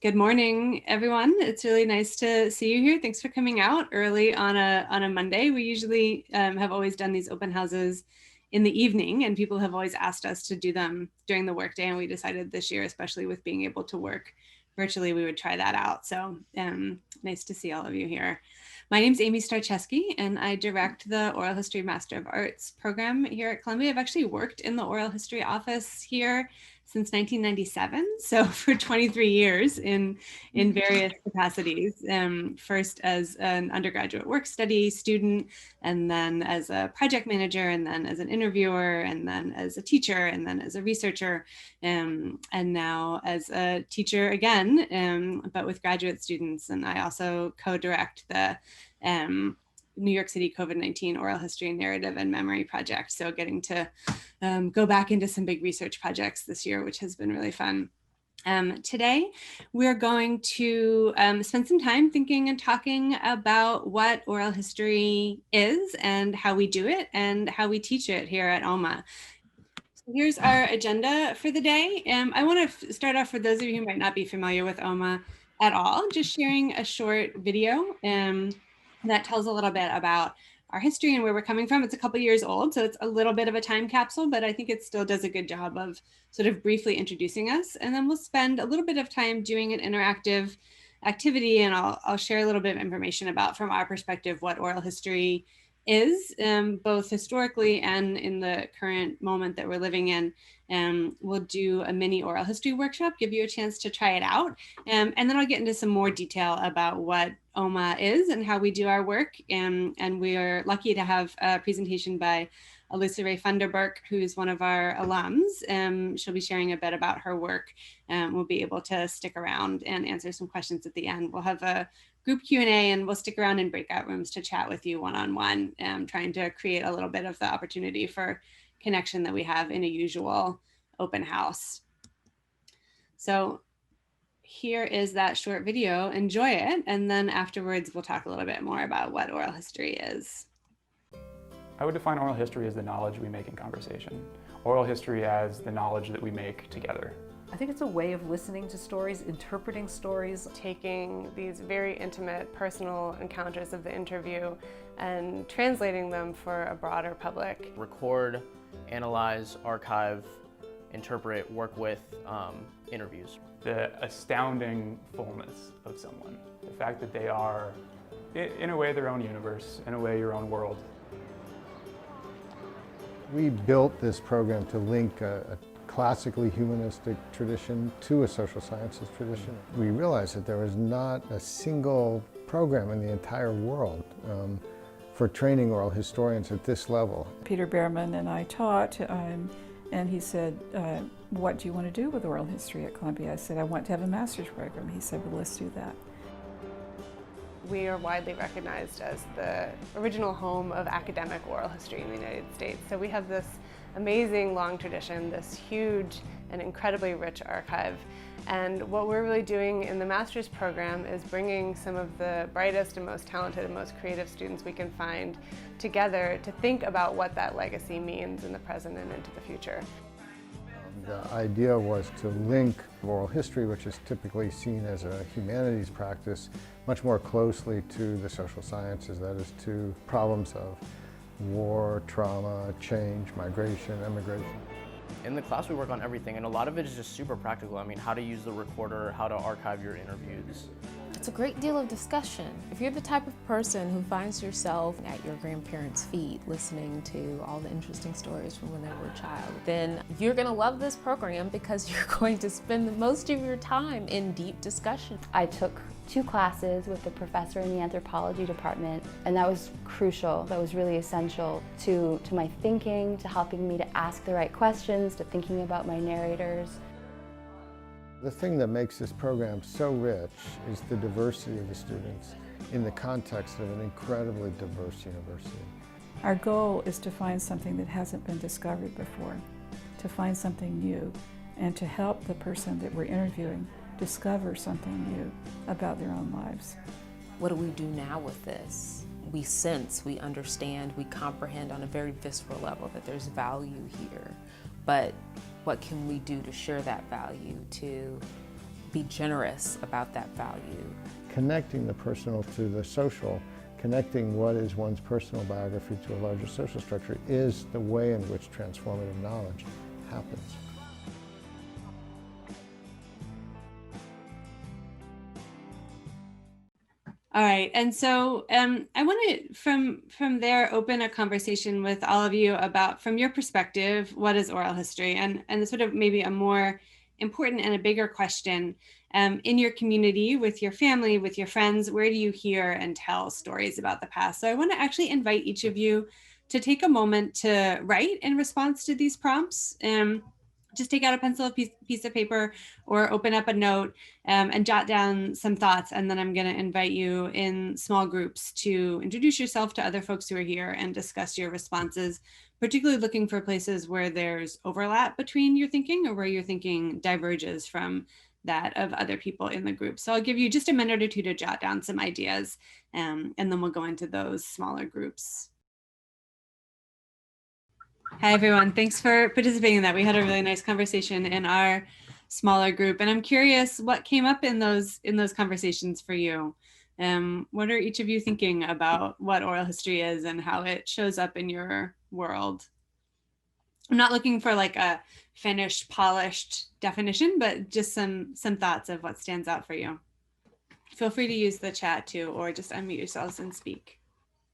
Good morning, everyone. It's really nice to see you here. Thanks for coming out early on a Monday. We usually have always done these open houses in the evening, and people have always asked us to do them during the workday. And we decided this year, especially with being able to work virtually, we would try that out. So nice to see all of you here. My name is Amy Starcheski, and I direct the Oral History Master of Arts program here at Columbia. I've actually worked in the Oral History office here since 1997, so for 23 years in various capacities. First as an undergraduate work study student, and then as a project manager, and then as an interviewer, and then as a teacher, and then as a researcher, and now as a teacher again, but with graduate students. And I also co-direct the New York City COVID-19 Oral History Narrative and Memory Project. So getting to go back into some big research projects this year, which has been really fun. Today, we're going to spend some time thinking and talking about what oral history is and how we do it and how we teach it here at OHMA. So here's our agenda for the day. I want to start off, for those of you who might not be familiar with OHMA at all, just sharing a short video that tells a little bit about our history and where we're coming from. It's a couple years old, so it's a little bit of a time capsule, but I think it still does a good job of sort of briefly introducing us. And then we'll spend a little bit of time doing an interactive activity, and I'll share a little bit of information about, from our perspective, what oral history is, both historically and in the current moment that we're living in. We'll do a mini oral history workshop, give you a chance to try it out. And then I'll get into some more detail about what OHMA is and how we do our work. And we are lucky to have a presentation by Alissa Funderburk, who's one of our alums. She'll be sharing a bit about her work. We'll be able to stick around and answer some questions at the end. We'll have a group Q&A, and we'll stick around in breakout rooms to chat with you one-on-one, trying to create a little bit of the opportunity for connection that we have in a usual open house. So here is that short video. Enjoy it, and then afterwards we'll talk a little bit more about what oral history is. I would define oral history as the knowledge we make in conversation. Oral history as the knowledge that we make together. I think it's a way of listening to stories, interpreting stories. Taking these very intimate, personal encounters of the interview and translating them for a broader public. Record, analyze, archive, interpret, work with interviews. The astounding fullness of someone. The fact that they are, in a way, their own universe, in a way, your own world. We built this program to link a classically humanistic tradition to a social sciences tradition. We realized that there was not a single program in the entire world for training oral historians at this level. Peter Behrman and I taught, and he said, what do you want to do with oral history at Columbia? I said, I want to have a master's program. He said, well, let's do that. We are widely recognized as the original home of academic oral history in the United States. So we have this amazing long tradition, this huge and incredibly rich archive. And what we're really doing in the master's program is bringing some of the brightest and most talented and most creative students we can find together to think about what that legacy means in the present and into the future. The idea was to link oral history, which is typically seen as a humanities practice, much more closely to the social sciences, that is, to problems of war, trauma, change, migration, immigration. In the class we work on everything, and a lot of it is just super practical. I mean, how to use the recorder, how to archive your interviews. It's a great deal of discussion. If you're the type of person who finds yourself at your grandparents' feet listening to all the interesting stories from when they were a child, then you're going to love this program because you're going to spend most of your time in deep discussion. I took 2 classes with the professor in the anthropology department, and that was crucial. That was really essential to my thinking, to helping me to ask the right questions, to thinking about my narrators. The thing that makes this program so rich is the diversity of the students in the context of an incredibly diverse university. Our goal is to find something that hasn't been discovered before, to find something new, and to help the person that we're interviewing discover something new about their own lives. What do we do now with this? We sense, we understand, we comprehend on a very visceral level that there's value here, but what can we do to share that value, to be generous about that value. Connecting the personal to the social, connecting what is one's personal biography to a larger social structure is the way in which transformative knowledge happens. All right, and so I want to, from there, open a conversation with all of you about, from your perspective, what is oral history, and sort of maybe a more important and a bigger question in your community, with your family, with your friends. Where do you hear and tell stories about the past? So I want to actually invite each of you to take a moment to write in response to these prompts. Just take out a pencil, piece of paper, or open up a note and jot down some thoughts. And then I'm going to invite you in small groups to introduce yourself to other folks who are here and discuss your responses, particularly looking for places where there's overlap between your thinking or where your thinking diverges from that of other people in the group. So I'll give you just a minute or two to jot down some ideas, and then we'll go into those smaller groups. Hi, everyone. Thanks for participating in that. We had a really nice conversation in our smaller group, and I'm curious what came up in those conversations for you. What are each of you thinking about what oral history is and how it shows up in your world? I'm not looking for like a finished, polished definition, but just some thoughts of what stands out for you. Feel free to use the chat too, or just unmute yourselves and speak.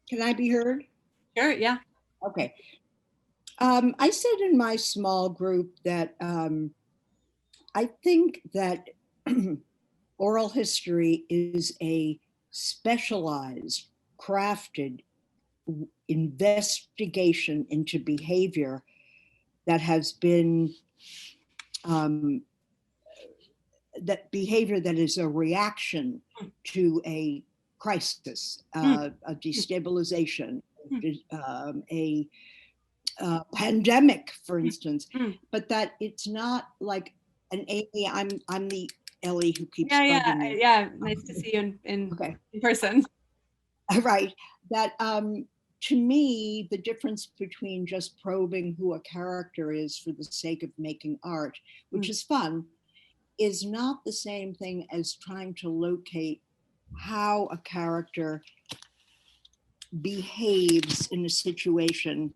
Can I be heard? Sure, yeah. Okay. I said in my small group that I think that oral history is a specialized, crafted investigation into behavior that has been, that behavior that is a reaction to a crisis, a destabilization, a pandemic, for instance, but that it's not like an Amy. I'm the Ellie who keeps bugging me. Yeah. Nice to see you in person. Right. That to me, the difference between just probing who a character is for the sake of making art, which is fun, is not the same thing as trying to locate how a character behaves in a situation,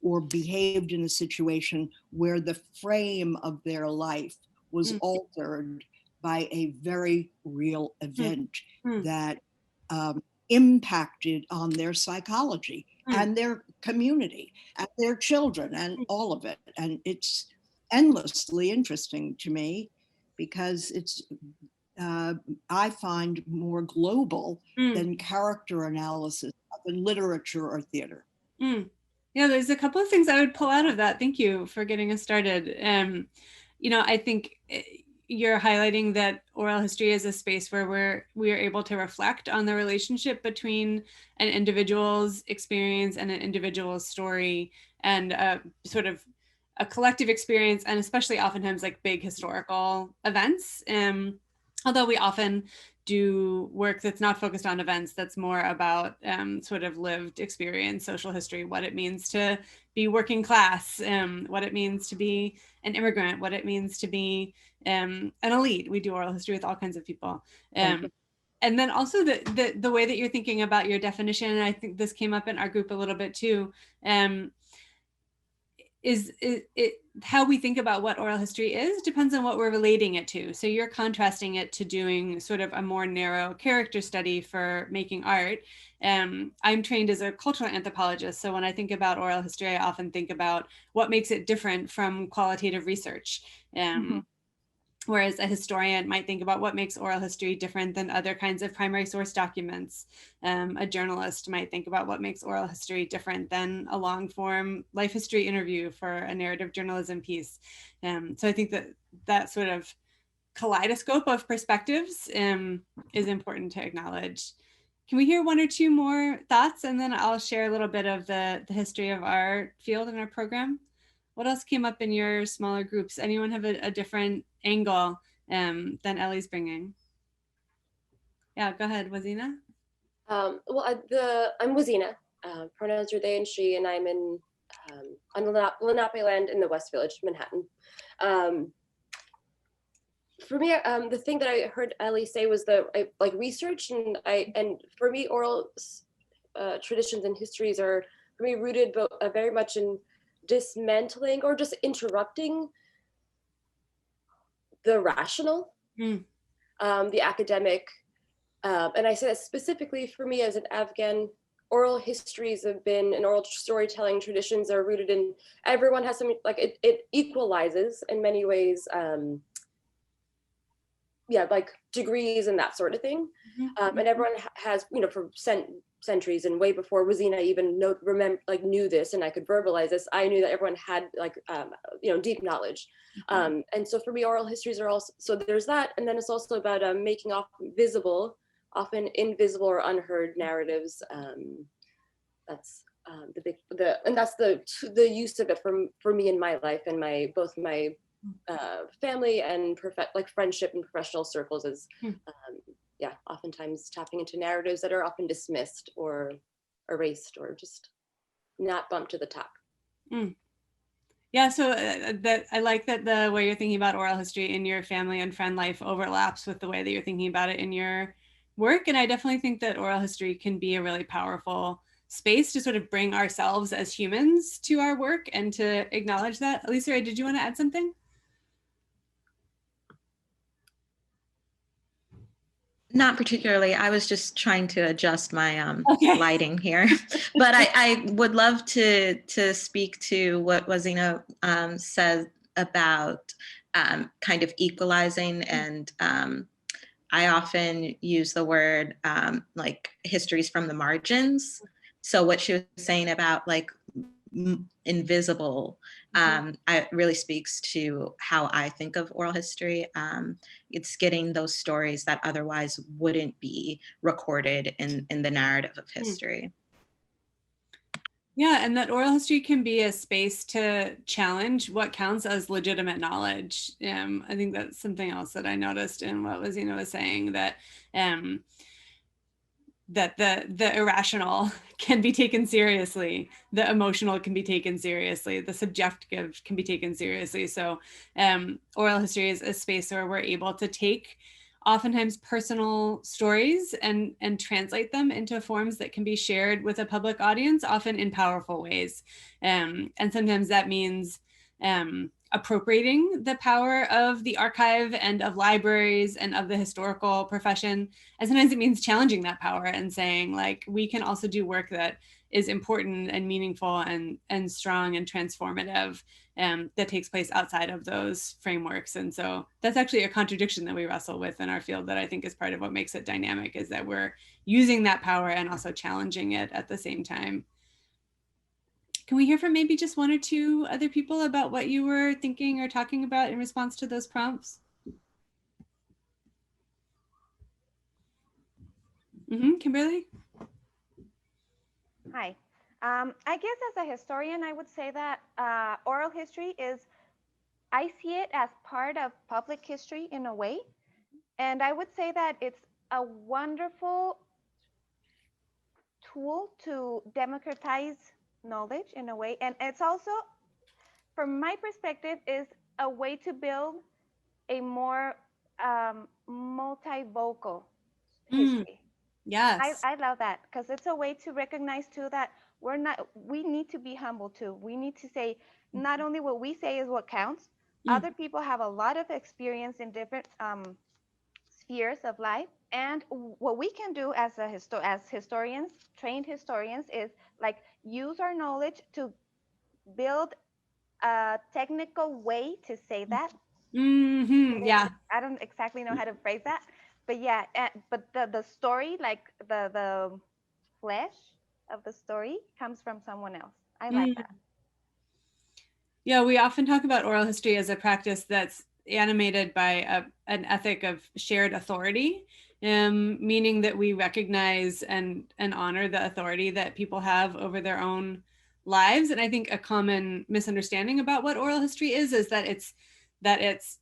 or behaved in a situation where the frame of their life was altered by a very real event that impacted on their psychology and their community and their children and all of it. And it's endlessly interesting to me because it's, I find, more global than character analysis in literature or theater. Yeah, there's a couple of things I would pull out of that. Thank you for getting us started. You know, I think you're highlighting that oral history is a space where we are able to reflect on the relationship between an individual's experience and an individual's story, and sort of a collective experience, and especially oftentimes like big historical events. Although we often do work that's not focused on events, that's more about sort of lived experience, social history, what it means to be working class, what it means to be an immigrant, what it means to be an elite. We do oral history with all kinds of people. And then also the way that you're thinking about your definition, and I think this came up in our group a little bit too, is how we think about what oral history is depends on what we're relating it to. So you're contrasting it to doing sort of a more narrow character study for making art. I'm trained as a cultural anthropologist, so when I think about oral history, I often think about what makes it different from qualitative research. Whereas a historian might think about what makes oral history different than other kinds of primary source documents. A journalist might think about what makes oral history different than a long form life history interview for a narrative journalism piece. So I think that sort of kaleidoscope of perspectives is important to acknowledge. Can we hear one or two more thoughts, and then I'll share a little bit of the history of our field and our program? What else came up in your smaller groups? Anyone have a different angle than Ellie's bringing? Yeah, go ahead, Wazina. I'm Wazina. Pronouns are they and she, and I'm in on Lenape land in the West Village, Manhattan. For me, the thing that I heard Ellie say was like research, and for me, oral traditions and histories are for me rooted very much in dismantling or just interrupting the rational, the academic, and I say that specifically for me as an Afghan. Oral histories have been, and oral storytelling traditions are rooted in, everyone has something, like it equalizes in many ways, yeah, like degrees and that sort of thing. And everyone has, you know, for centuries and way before Rosina even knew this and I could verbalize this, I knew that everyone had like, you know, deep knowledge. And so for me, oral histories are also, so there's that. And then it's also about making often invisible or unheard narratives. That's and that's the use of it for me in my life and both my family and like friendship and professional circles is yeah, oftentimes tapping into narratives that are often dismissed or erased or just not bumped to the top. Yeah, so that I like that the way you're thinking about oral history in your family and friend life overlaps with the way that you're thinking about it in your work. And I definitely think that oral history can be a really powerful space to sort of bring ourselves as humans to our work and to acknowledge that. Alissa, did you want to add something? Not particularly. I was just trying to adjust my lighting here. But I would love to speak to what Wazina said about kind of equalizing. And I often use the word like histories from the margins. So what she was saying about like invisible, it really speaks to how I think of oral history. It's getting those stories that otherwise wouldn't be recorded in the narrative of history. Yeah, and that oral history can be a space to challenge what counts as legitimate knowledge. I think that's something else that I noticed in what Wazina was saying, that that the irrational can be taken seriously, the emotional can be taken seriously, the subjective can be taken seriously. So oral history is a space where we're able to take oftentimes personal stories and translate them into forms that can be shared with a public audience, often in powerful ways. And sometimes that means appropriating the power of the archive and of libraries and of the historical profession. And sometimes it means challenging that power and saying, like, we can also do work that is important and meaningful and strong and transformative, that takes place outside of those frameworks. And so that's actually a contradiction that we wrestle with in our field that I think is part of what makes it dynamic, is that we're using that power and also challenging it at the same time. Can we hear from maybe just one or two other people about what you were thinking or talking about in response to those prompts? Kimberly? Hi. I guess as a historian, I would say that oral history I see it as part of public history in a way. And I would say that it's a wonderful tool to democratize knowledge in a way. And it's also, from my perspective, is a way to build a more multivocal history. Yes. I love that, because it's a way to recognize too that we need to be humble too. We need to say not only what we say is what counts. Other people have a lot of experience in different spheres of life, and what we can do as historians, trained historians, is like use our knowledge to build a technical way to say that. Yeah. I don't exactly know how to phrase that, but yeah, but the story, like the flesh of the story, comes from someone else. I like that. Yeah, we often talk about oral history as a practice that's animated by an ethic of shared authority, meaning that we recognize and honor the authority that people have over their own lives. And I think a common misunderstanding about what oral history is that it's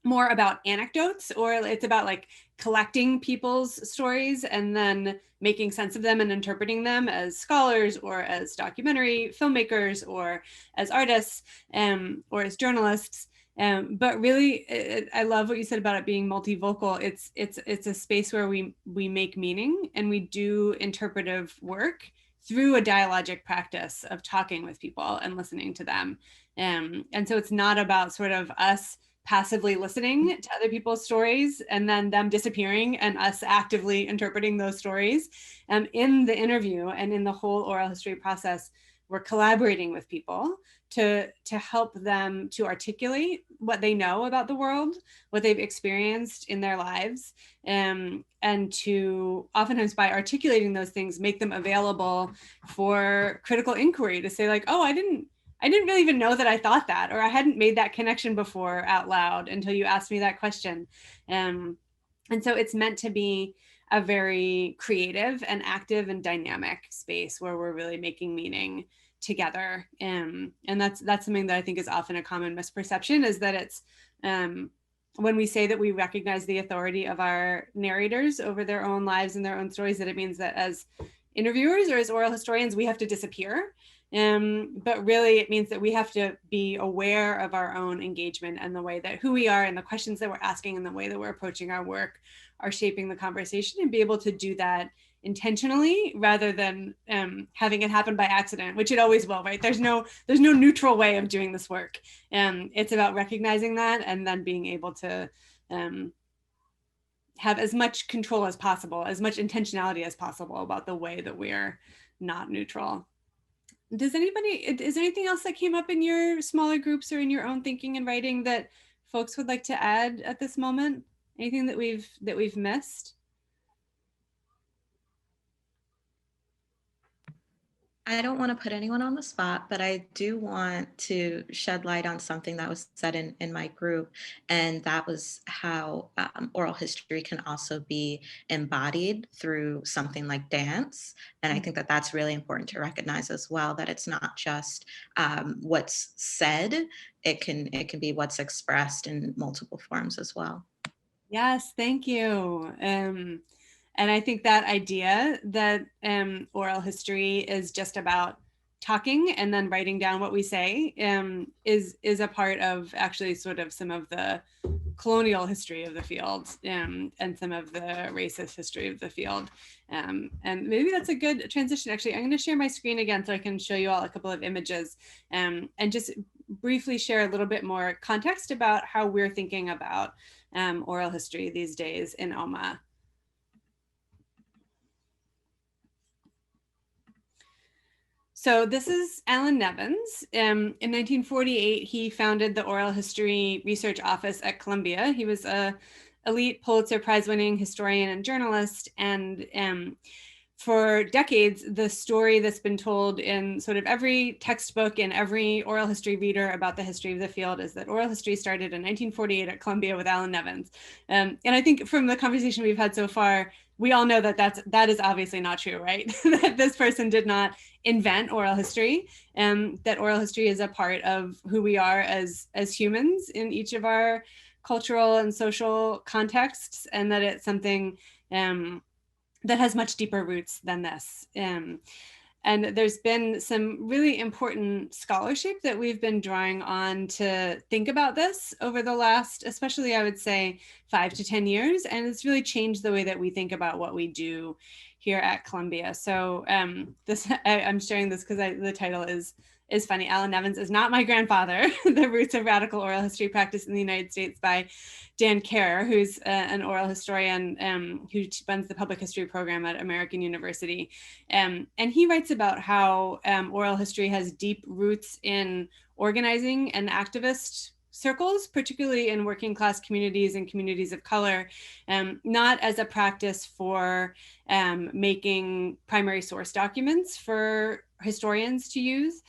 more about anecdotes, or it's about like collecting people's stories and then making sense of them and interpreting them as scholars or as documentary filmmakers or as artists or as journalists. But really, I love what you said about it being multivocal. It's a space where we make meaning and we do interpretive work through a dialogic practice of talking with people and listening to them. And so it's not about sort of us passively listening to other people's stories and then them disappearing and us actively interpreting those stories. In the interview and in the whole oral history process, we're collaborating with people to help them to articulate what they know about the world, what they've experienced in their lives, and to oftentimes by articulating those things, make them available for critical inquiry to say like, oh, I didn't really even know that I thought that, or I hadn't made that connection before out loud until you asked me that question. And so it's meant to be a very creative and active and dynamic space where we're really making meaning together. And that's something that I think is often a common misperception, is that it's when we say that we recognize the authority of our narrators over their own lives and their own stories, that it means that as interviewers or as oral historians, we have to disappear. But really it means that we have to be aware of our own engagement and the way that who we are and the questions that we're asking and the way that we're approaching our work are shaping the conversation, and be able to do that intentionally rather than having it happen by accident, which it always will, right? There's no neutral way of doing this work. It's about recognizing that and then being able to have as much control as possible, as much intentionality as possible about the way that we're not neutral. Is there anything else that came up in your smaller groups or in your own thinking and writing that folks would like to add at this moment? Anything that we've missed? I don't want to put anyone on the spot, but I do want to shed light on something that was said in my group, and that was how oral history can also be embodied through something like dance. And I think that that's really important to recognize as well, that it's not just what's said, it can be what's expressed in multiple forms as well. Yes, thank you. And I think that idea that oral history is just about talking and then writing down what we say is a part of actually sort of some of the colonial history of the field and some of the racist history of the field. And maybe that's a good transition. Actually, I'm going to share my screen again so I can show you all a couple of images and just briefly share a little bit more context about how we're thinking about oral history these days in OHMA. So this is Alan Nevins. In 1948, he founded the Oral History Research Office at Columbia. He was an elite Pulitzer Prize-winning historian and journalist, and for decades, the story that's been told in sort of every textbook and every oral history reader about the history of the field is that oral history started in 1948 at Columbia with Alan Nevins. And I think from the conversation we've had so far, we all know that that is obviously not true, right? That this person did not invent oral history, and that oral history is a part of who we are as humans in each of our cultural and social contexts, and that it's something that has much deeper roots than this. And there's been some really important scholarship that we've been drawing on to think about this over the last, especially I would say 5 to 10 years. And it's really changed the way that we think about what we do here at Columbia. So I'm sharing this because the title is funny. Alan Nevins is not my grandfather, The Roots of Radical Oral History Practice in the United States by Dan Kerr, who's an oral historian who runs the public history program at American University. And he writes about how oral history has deep roots in organizing and activist circles, particularly in working class communities and communities of color, not as a practice for making primary source documents for historians to use,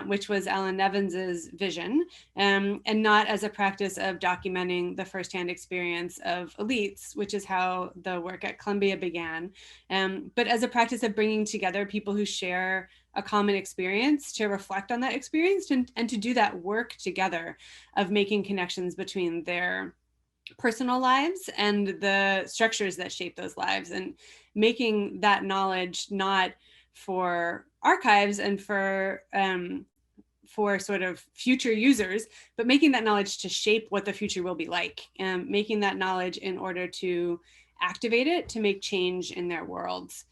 which was Alan Nevins's vision, and not as a practice of documenting the firsthand experience of elites, which is how the work at Columbia began, but as a practice of bringing together people who share a common experience to reflect on that experience and to do that work together of making connections between their personal lives and the structures that shape those lives, and making that knowledge not for archives and for for sort of future users, but making that knowledge to shape what the future will be like, and making that knowledge in order to activate it to make change in their worlds.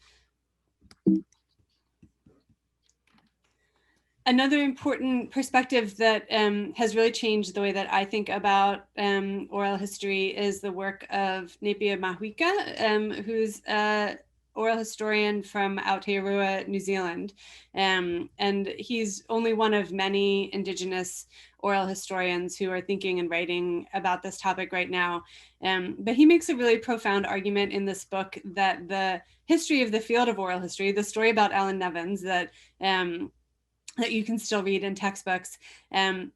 Another important perspective that has really changed the way that I think about oral history is the work of Nepia Mahuika, who's an oral historian from Aotearoa, New Zealand. And he's only one of many Indigenous oral historians who are thinking and writing about this topic right now. But he makes a really profound argument in this book that the history of the field of oral history, the story about Alan Nevins that you can still read in textbooks,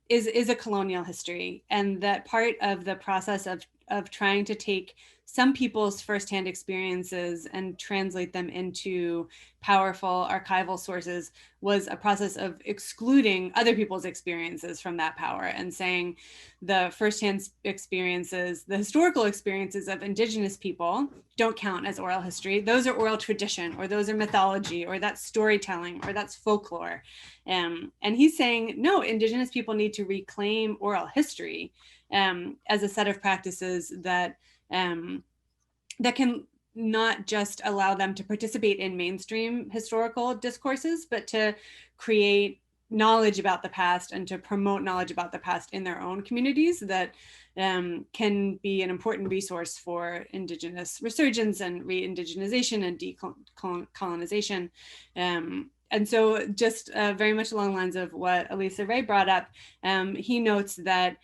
is a colonial history, and that part of the process of trying to take some people's firsthand experiences and translate them into powerful archival sources was a process of excluding other people's experiences from that power and saying the firsthand experiences, the historical experiences of Indigenous people don't count as oral history. Those are oral tradition, or those are mythology, or that's storytelling, or that's folklore. And he's saying, no, Indigenous people need to reclaim oral history as a set of practices that that can not just allow them to participate in mainstream historical discourses, but to create knowledge about the past and to promote knowledge about the past in their own communities that can be an important resource for Indigenous resurgence and re-indigenization and decolonization. And so just very much along the lines of what Alissa Ray brought up, he notes that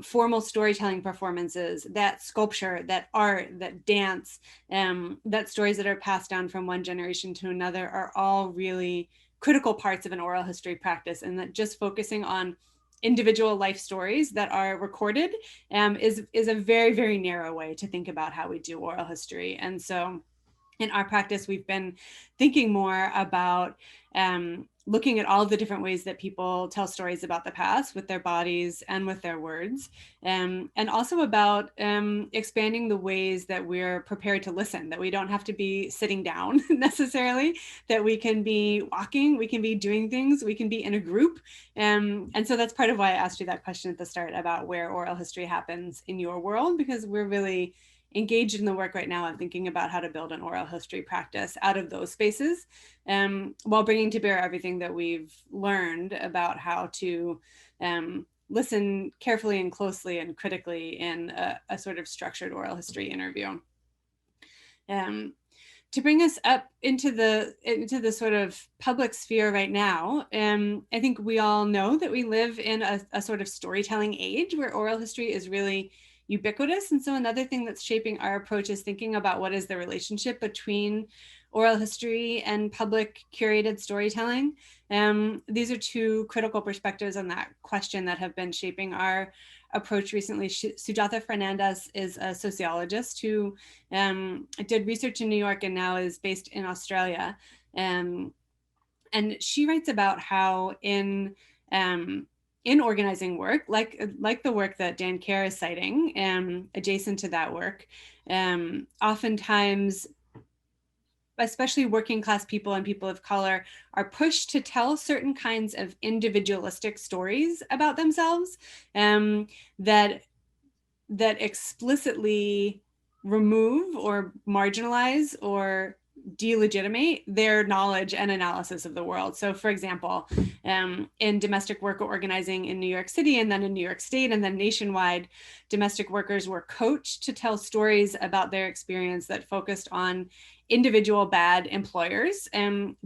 formal storytelling performances, that sculpture, that art, that dance, that stories that are passed down from one generation to another are all really critical parts of an oral history practice, and that just focusing on individual life stories that are recorded is a very, very narrow way to think about how we do oral history. And so in our practice, we've been thinking more about looking at all the different ways that people tell stories about the past with their bodies and with their words, and also about expanding the ways that we're prepared to listen, that we don't have to be sitting down necessarily, that we can be walking, we can be doing things, we can be in a group. And so that's part of why I asked you that question at the start about where oral history happens in your world, because we're really engaged in the work right now of thinking about how to build an oral history practice out of those spaces, while bringing to bear everything that we've learned about how to listen carefully and closely and critically in a sort of structured oral history interview. To bring us up into the sort of public sphere right now, I think we all know that we live in a sort of storytelling age where oral history is really ubiquitous. And so another thing that's shaping our approach is thinking about what is the relationship between oral history and public curated storytelling. These are two critical perspectives on that question that have been shaping our approach recently. Sujatha Fernandez is a sociologist who did research in New York and now is based in Australia. And she writes about how in organizing work, like the work that Dan Kerr is citing, adjacent to that work, oftentimes, especially working class people and people of color, are pushed to tell certain kinds of individualistic stories about themselves that explicitly remove or marginalize or delegitimate their knowledge and analysis of the world. So for example, in domestic worker organizing in New York City and then in New York State and then nationwide, domestic workers were coached to tell stories about their experience that focused on individual bad employers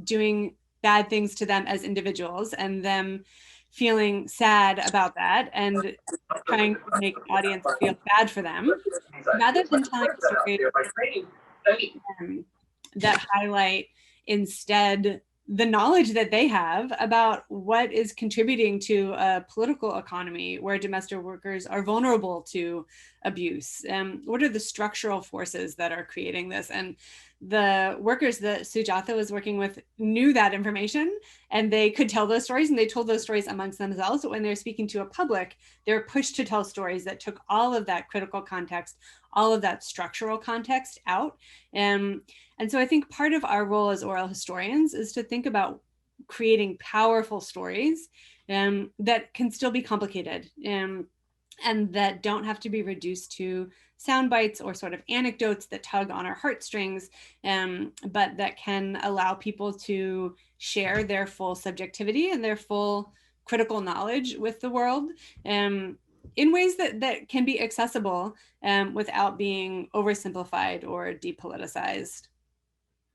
doing bad things to them as individuals and them feeling sad about that and trying to make the audience feel bad for them, rather than telling stories that highlight instead the knowledge that they have about what is contributing to a political economy where domestic workers are vulnerable to abuse. What are the structural forces that are creating this? And the workers that Sujatha was working with knew that information and they could tell those stories, and they told those stories amongst themselves. But when they're speaking to a public, they're pushed to tell stories that took all of that critical context, all of that structural context out. And so I think part of our role as oral historians is to think about creating powerful stories that can still be complicated, and that don't have to be reduced to sound bites or sort of anecdotes that tug on our heartstrings, but that can allow people to share their full subjectivity and their full critical knowledge with the world, in ways that can be accessible, without being oversimplified or depoliticized.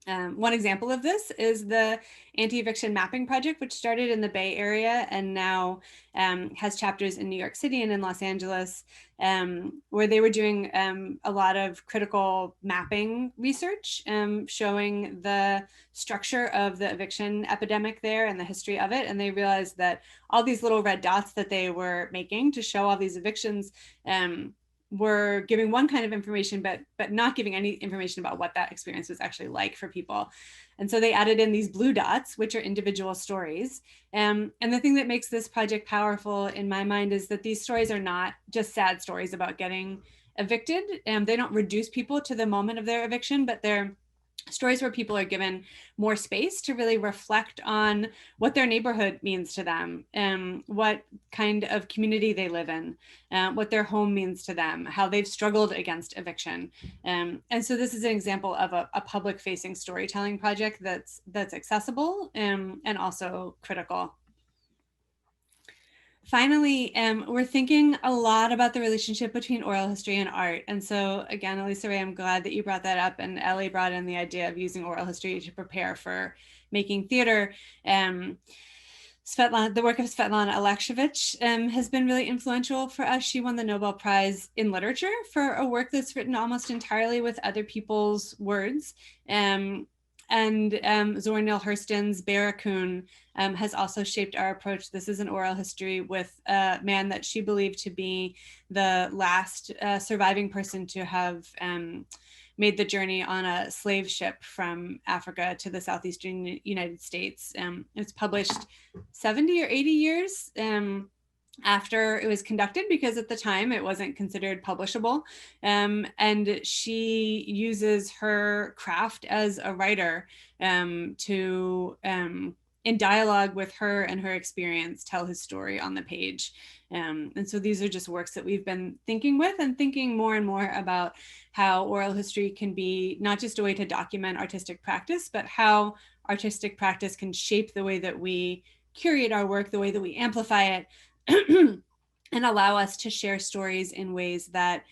One example of this is the anti-eviction mapping project, which started in the Bay Area and now has chapters in New York City and in Los Angeles, where they were doing a lot of critical mapping research, showing the structure of the eviction epidemic there and the history of it. And they realized that all these little red dots that they were making to show all these evictions were giving one kind of information, but not giving any information about what that experience was actually like for people. And so they added in these blue dots, which are individual stories. And the thing that makes this project powerful in my mind is that these stories are not just sad stories about getting evicted. They don't reduce people to the moment of their eviction, but they're stories where people are given more space to really reflect on what their neighborhood means to them, what kind of community they live in, what their home means to them, how they've struggled against eviction. And so this is an example of a public-facing storytelling project that's accessible, and also critical. Finally, we're thinking a lot about the relationship between oral history and art. And so again, Alissa Ray, I'm glad that you brought that up, and Ellie brought in the idea of using oral history to prepare for making theater. The work of Svetlana Alexievich has been really influential for us. She won the Nobel Prize in Literature for a work that's written almost entirely with other people's words. And Zora Neale Hurston's Barracoon has also shaped our approach. This is an oral history with a man that she believed to be the last surviving person to have made the journey on a slave ship from Africa to the southeastern United States. It's published 70 or 80 years after it was conducted, because at the time it wasn't considered publishable. And she uses her craft as a writer to, in dialogue with her and her experience, tell his story on the page. And so these are just works that we've been thinking with, and thinking more and more about how oral history can be not just a way to document artistic practice, but how artistic practice can shape the way that we curate our work, the way that we amplify it, and allow us to share stories in ways that,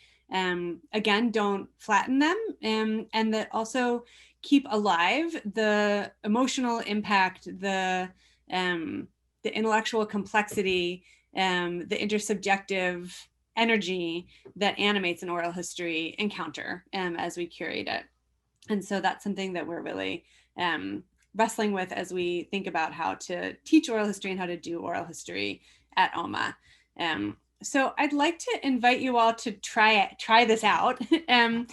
again, don't flatten them, and that also keep alive the emotional impact, the intellectual complexity, the intersubjective energy that animates an oral history encounter as we curate it. And so that's something that we're really wrestling with as we think about how to teach oral history and how to do oral history at OHMA. So I'd like to invite you all to try this out. And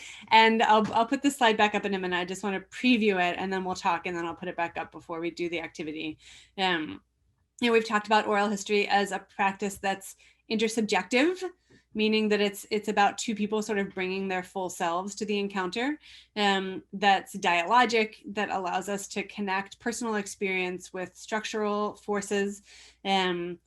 I'll put this slide back up in a minute. I just want to preview it, and then we'll talk, and then I'll put it back up before we do the activity. We've talked about oral history as a practice that's intersubjective, meaning that it's about two people sort of bringing their full selves to the encounter. That's dialogic, that allows us to connect personal experience with structural forces, and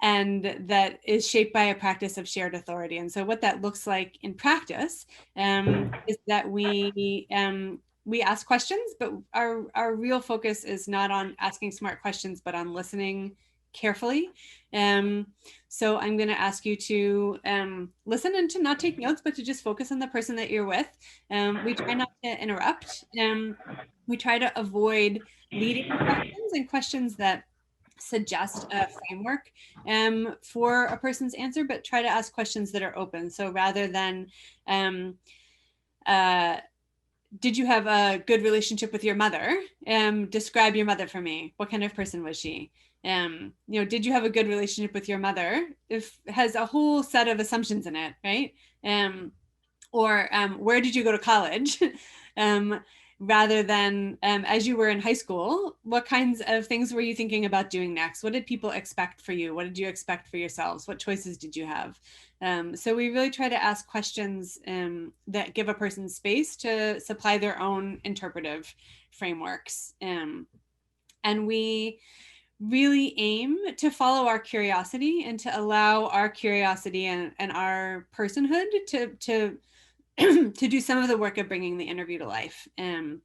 that is shaped by a practice of shared authority. And so what that looks like in practice is that we ask questions, but our real focus is not on asking smart questions, but on listening carefully. So I'm going to ask you to listen and to not take notes, but to just focus on the person that you're with. We try not to interrupt. We try to avoid leading questions and questions that suggest a framework for a person's answer, but try to ask questions that are open. So rather than, did you have a good relationship with your mother? Describe your mother for me. What kind of person was she? Did you have a good relationship with your mother? It has a whole set of assumptions in it, right? Or where did you go to college? Rather than, as you were in high school, what kinds of things were you thinking about doing next? What did people expect for you? What did you expect for yourselves? What choices did you have? So we really try to ask questions that give a person space to supply their own interpretive frameworks. And we really aim to follow our curiosity and to allow our curiosity and our personhood to to do some of the work of bringing the interview to life. And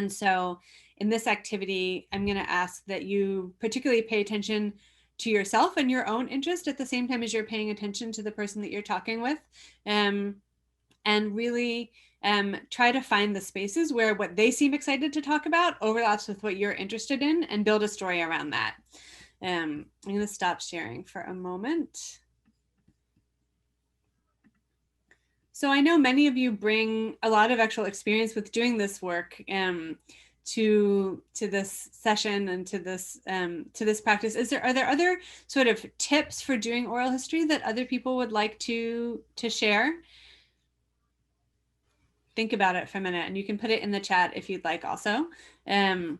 so in this activity, I'm going to ask that you particularly pay attention to yourself and your own interest at the same time as you're paying attention to the person that you're talking with. And really try to find the spaces where what they seem excited to talk about overlaps with what you're interested in, and build a story around that. I'm going to stop sharing for a moment. So I know many of you bring a lot of actual experience with doing this work to this session and to this practice. Are there other sort of tips for doing oral history that other people would like to share? Think about it for a minute, and you can put it in the chat if you'd like also. The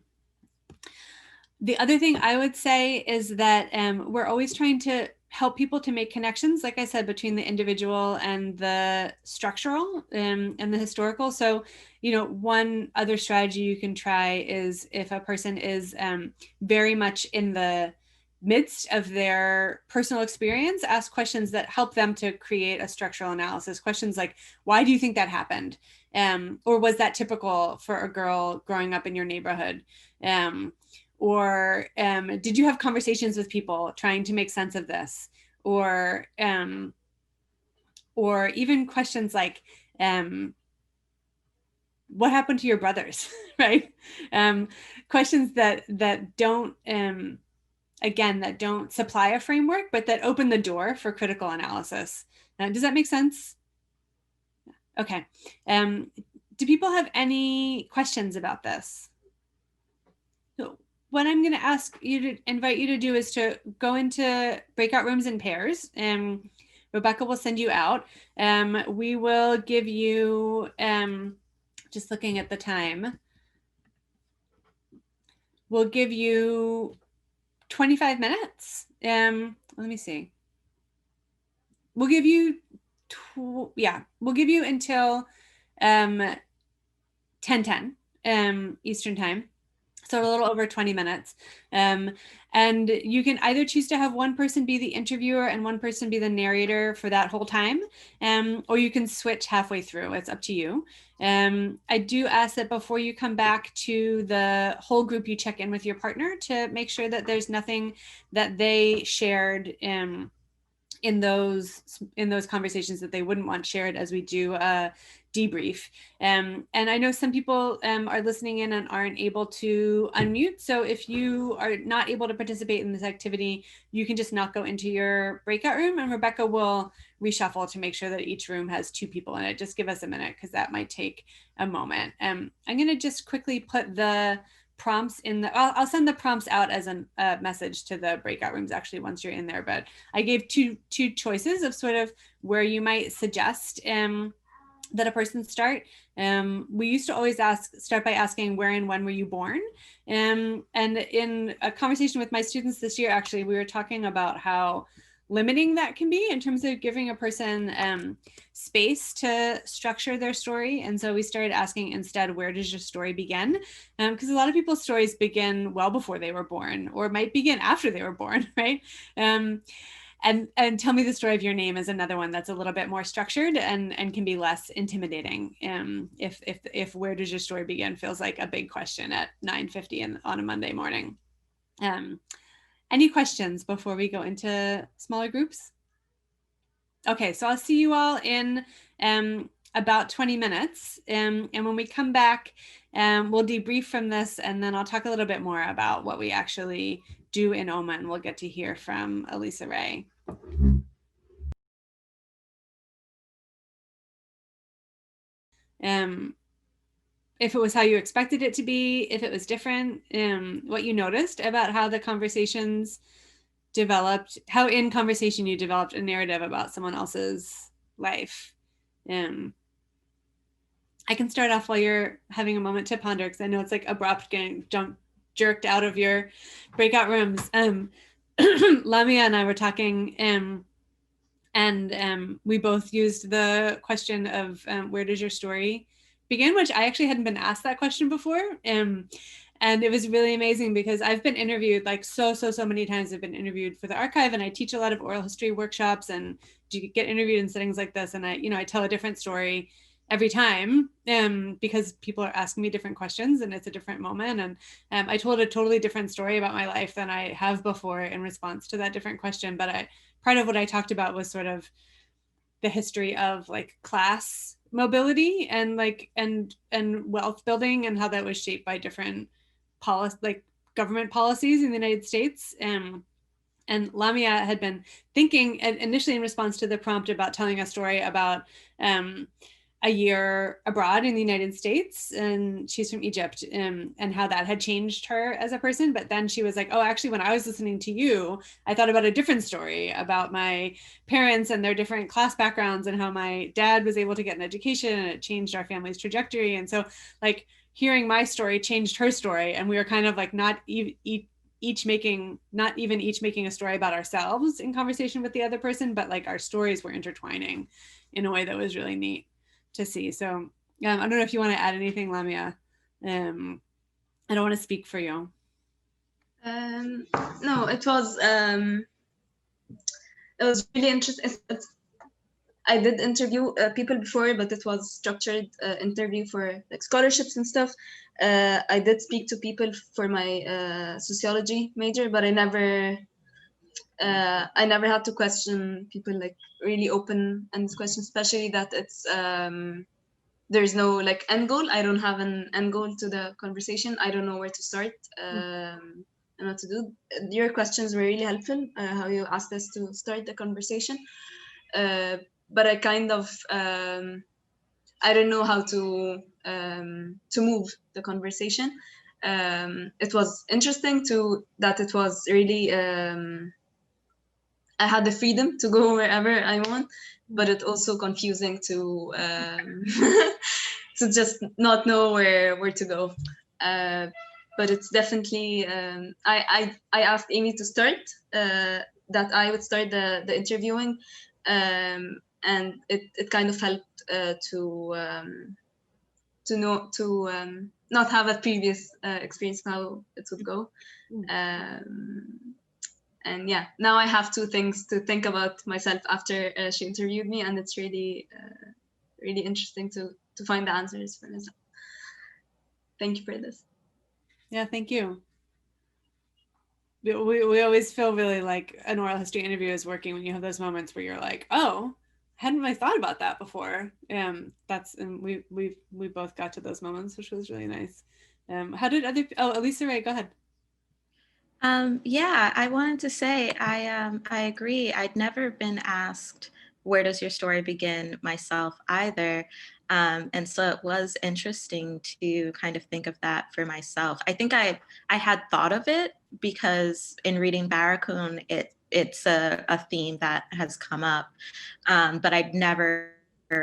other thing I would say is that we're always trying to help people to make connections, like I said, between the individual and the structural and the historical. So, you know, one other strategy you can try is if a person is very much in the midst of their personal experience, ask questions that help them to create a structural analysis. Questions like, why do you think that happened? Or was that typical for a girl growing up in your neighborhood? Or did you have conversations with people trying to make sense of this? Or even questions like, what happened to your brothers, right? Questions that don't, again, that don't supply a framework, but that open the door for critical analysis. Does that make sense? Okay. Do people have any questions about this? So what I'm going to ask you to invite you to do is to go into breakout rooms in pairs. Rebecca will send you out. We will give you, just looking at the time, we'll give you 25 minutes. Let me see. We'll give you, we'll give you until 10:10 Eastern time. So a little over 20 minutes. And you can either choose to have one person be the interviewer and one person be the narrator for that whole time, or you can switch halfway through. It's up to you. I do ask that before you come back to the whole group, you check in with your partner to make sure that there's nothing that they shared in those conversations that they wouldn't want shared as we do a debrief. And I know some people are listening in and aren't able to unmute. So if you are not able to participate in this activity, you can just not go into your breakout room, and Rebecca will reshuffle to make sure that each room has 2 people in it. Just give us a minute because that might take a moment. I'm going to just quickly put the prompts in the, I'll send the prompts out as a message to the breakout rooms actually once you're in there, but I gave two choices of sort of where you might suggest that a person start. We used to always start by asking where and when were you born? And in a conversation with my students this year, actually, we were talking about how limiting that can be in terms of giving a person space to structure their story. And so we started asking instead, where does your story begin? Because a lot of people's stories begin well before they were born, or might begin after they were born, right? And tell me the story of your name is another one that's a little bit more structured and can be less intimidating. If where does your story begin feels like a big question at 9:50 on a Monday morning. Any questions before we go into smaller groups? Okay, so I'll see you all in about 20 minutes. And when we come back, we'll debrief from this, and then I'll talk a little bit more about what we actually do in OHMA, and we'll get to hear from Alissa Ray. If it was how you expected it to be, if it was different, what you noticed about how the conversations developed, how in conversation you developed a narrative about someone else's life. I can start off while you're having a moment to ponder, because I know it's like abrupt getting jerked out of your breakout rooms. Lamia and I were talking, and we both used the question of where does your story begin, which I actually hadn't been asked that question before. And And it was really amazing because I've been interviewed like so many times. I've been interviewed for the archive, and I teach a lot of oral history workshops and do get interviewed in settings like this. And I tell a different story every time because people are asking me different questions and it's a different moment. And I told a totally different story about my life than I have before in response to that different question. But part of what I talked about was sort of the history of like class mobility and like and wealth building and how that was shaped by different like government policies in the United States. And Lamia had been thinking initially in response to the prompt about telling a story about a year abroad in the United States, and she's from Egypt, and how that had changed her as a person. But then she was like, oh, actually, when I was listening to you, I thought about a different story about my parents and their different class backgrounds and how my dad was able to get an education and it changed our family's trajectory. And so like hearing my story changed her story, and we were kind of like not each making a story about ourselves in conversation with the other person, but like our stories were intertwining in a way that was really neat to see. So I don't know if you want to add anything, Lamia. I don't want to speak for you. No, it was really interesting. I did interview people before, but it was structured interview for like scholarships and stuff. I did speak to people for my sociology major, but I never had to question people like really open-ended questions, especially that it's there's no like end goal. I don't have an end goal to the conversation. I don't know where to start and what to do. Your questions were really helpful, how you asked us to start the conversation. But I kind of, I don't know how to move the conversation. It was interesting that it was really, I had the freedom to go wherever I want, but it's also confusing to to just not know where to go. But it's definitely, I asked Amy to start, that I would start the interviewing, and it kind of helped to know not have a previous experience how it would go. And yeah, now I have two things to think about myself after she interviewed me, and it's really really interesting to find the answers for myself. Thank you for this. Yeah, thank you. We always feel really like an oral history interview is working when you have those moments where you're like, oh, hadn't really thought about that before. And we both got to those moments, which was really nice. How did Alissa, right? Go ahead. Yeah, I wanted to say I agree. I'd never been asked, where does your story begin myself either. And so it was interesting to kind of think of that for myself. I think I had thought of it because in reading Barracoon, it's a theme that has come up, but I'd never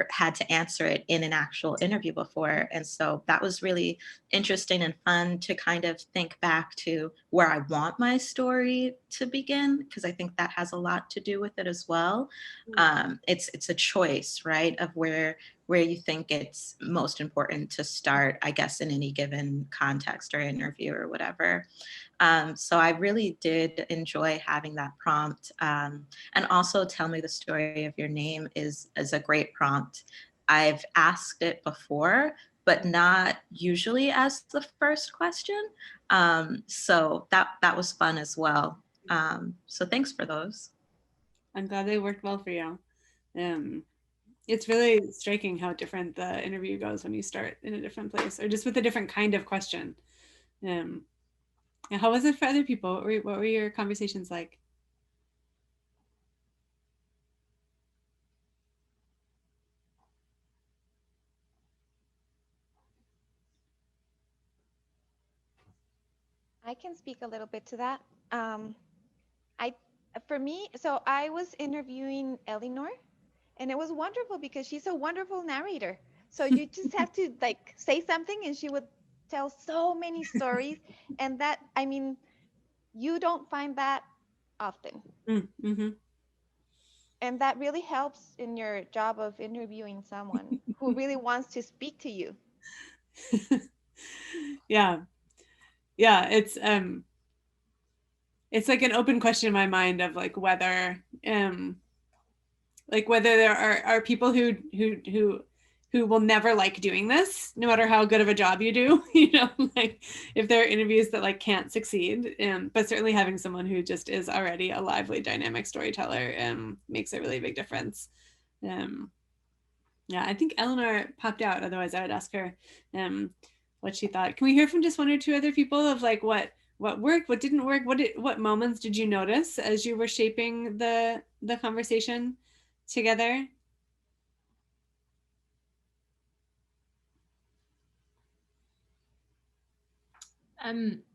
had to answer it in an actual interview before. And so that was really interesting and fun to kind of think back to where I want my story to begin, because I think that has a lot to do with it as well. It's a choice, right, of where you think it's most important to start, I guess, in any given context or interview or whatever. So I really did enjoy having that prompt. And also, tell me the story of your name is a great prompt. I've asked it before, but not usually as the first question. So that was fun as well. So thanks for those. I'm glad they worked well for you. It's really striking how different the interview goes when you start in a different place or just with a different kind of question. How was it for other people? What were your conversations like? I can speak a little bit to that. For me, so I was interviewing Eleanor, and it was wonderful because she's a wonderful narrator. So you just have to like say something, and she would tell so many stories, and that, I mean, you don't find that often. Mm-hmm. And that really helps in your job of interviewing someone who really wants to speak to you. Yeah. yeah, it's like an open question in my mind of like whether there are people who will never like doing this, no matter how good of a job you do, you know, like if there are interviews that like can't succeed, but certainly having someone who just is already a lively, dynamic storyteller makes a really big difference. Yeah, I think Eleanor popped out, otherwise I would ask her what she thought. Can we hear from just one or two other people of like what worked, what didn't work, what moments did you notice as you were shaping the conversation together?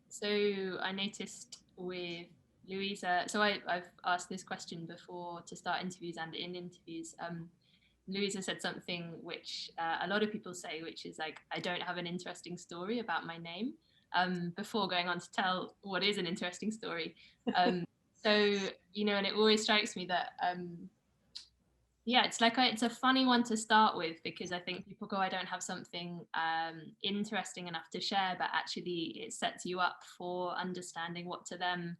So I noticed with Louisa, so I've asked this question before to start interviews and in interviews. Louisa said something which a lot of people say, which is like, I don't have an interesting story about my name, before going on to tell what is an interesting story. So, you know, and it always strikes me that, yeah, it's like it's a funny one to start with, because I think people go, I don't have something interesting enough to share, but actually it sets you up for understanding what to them.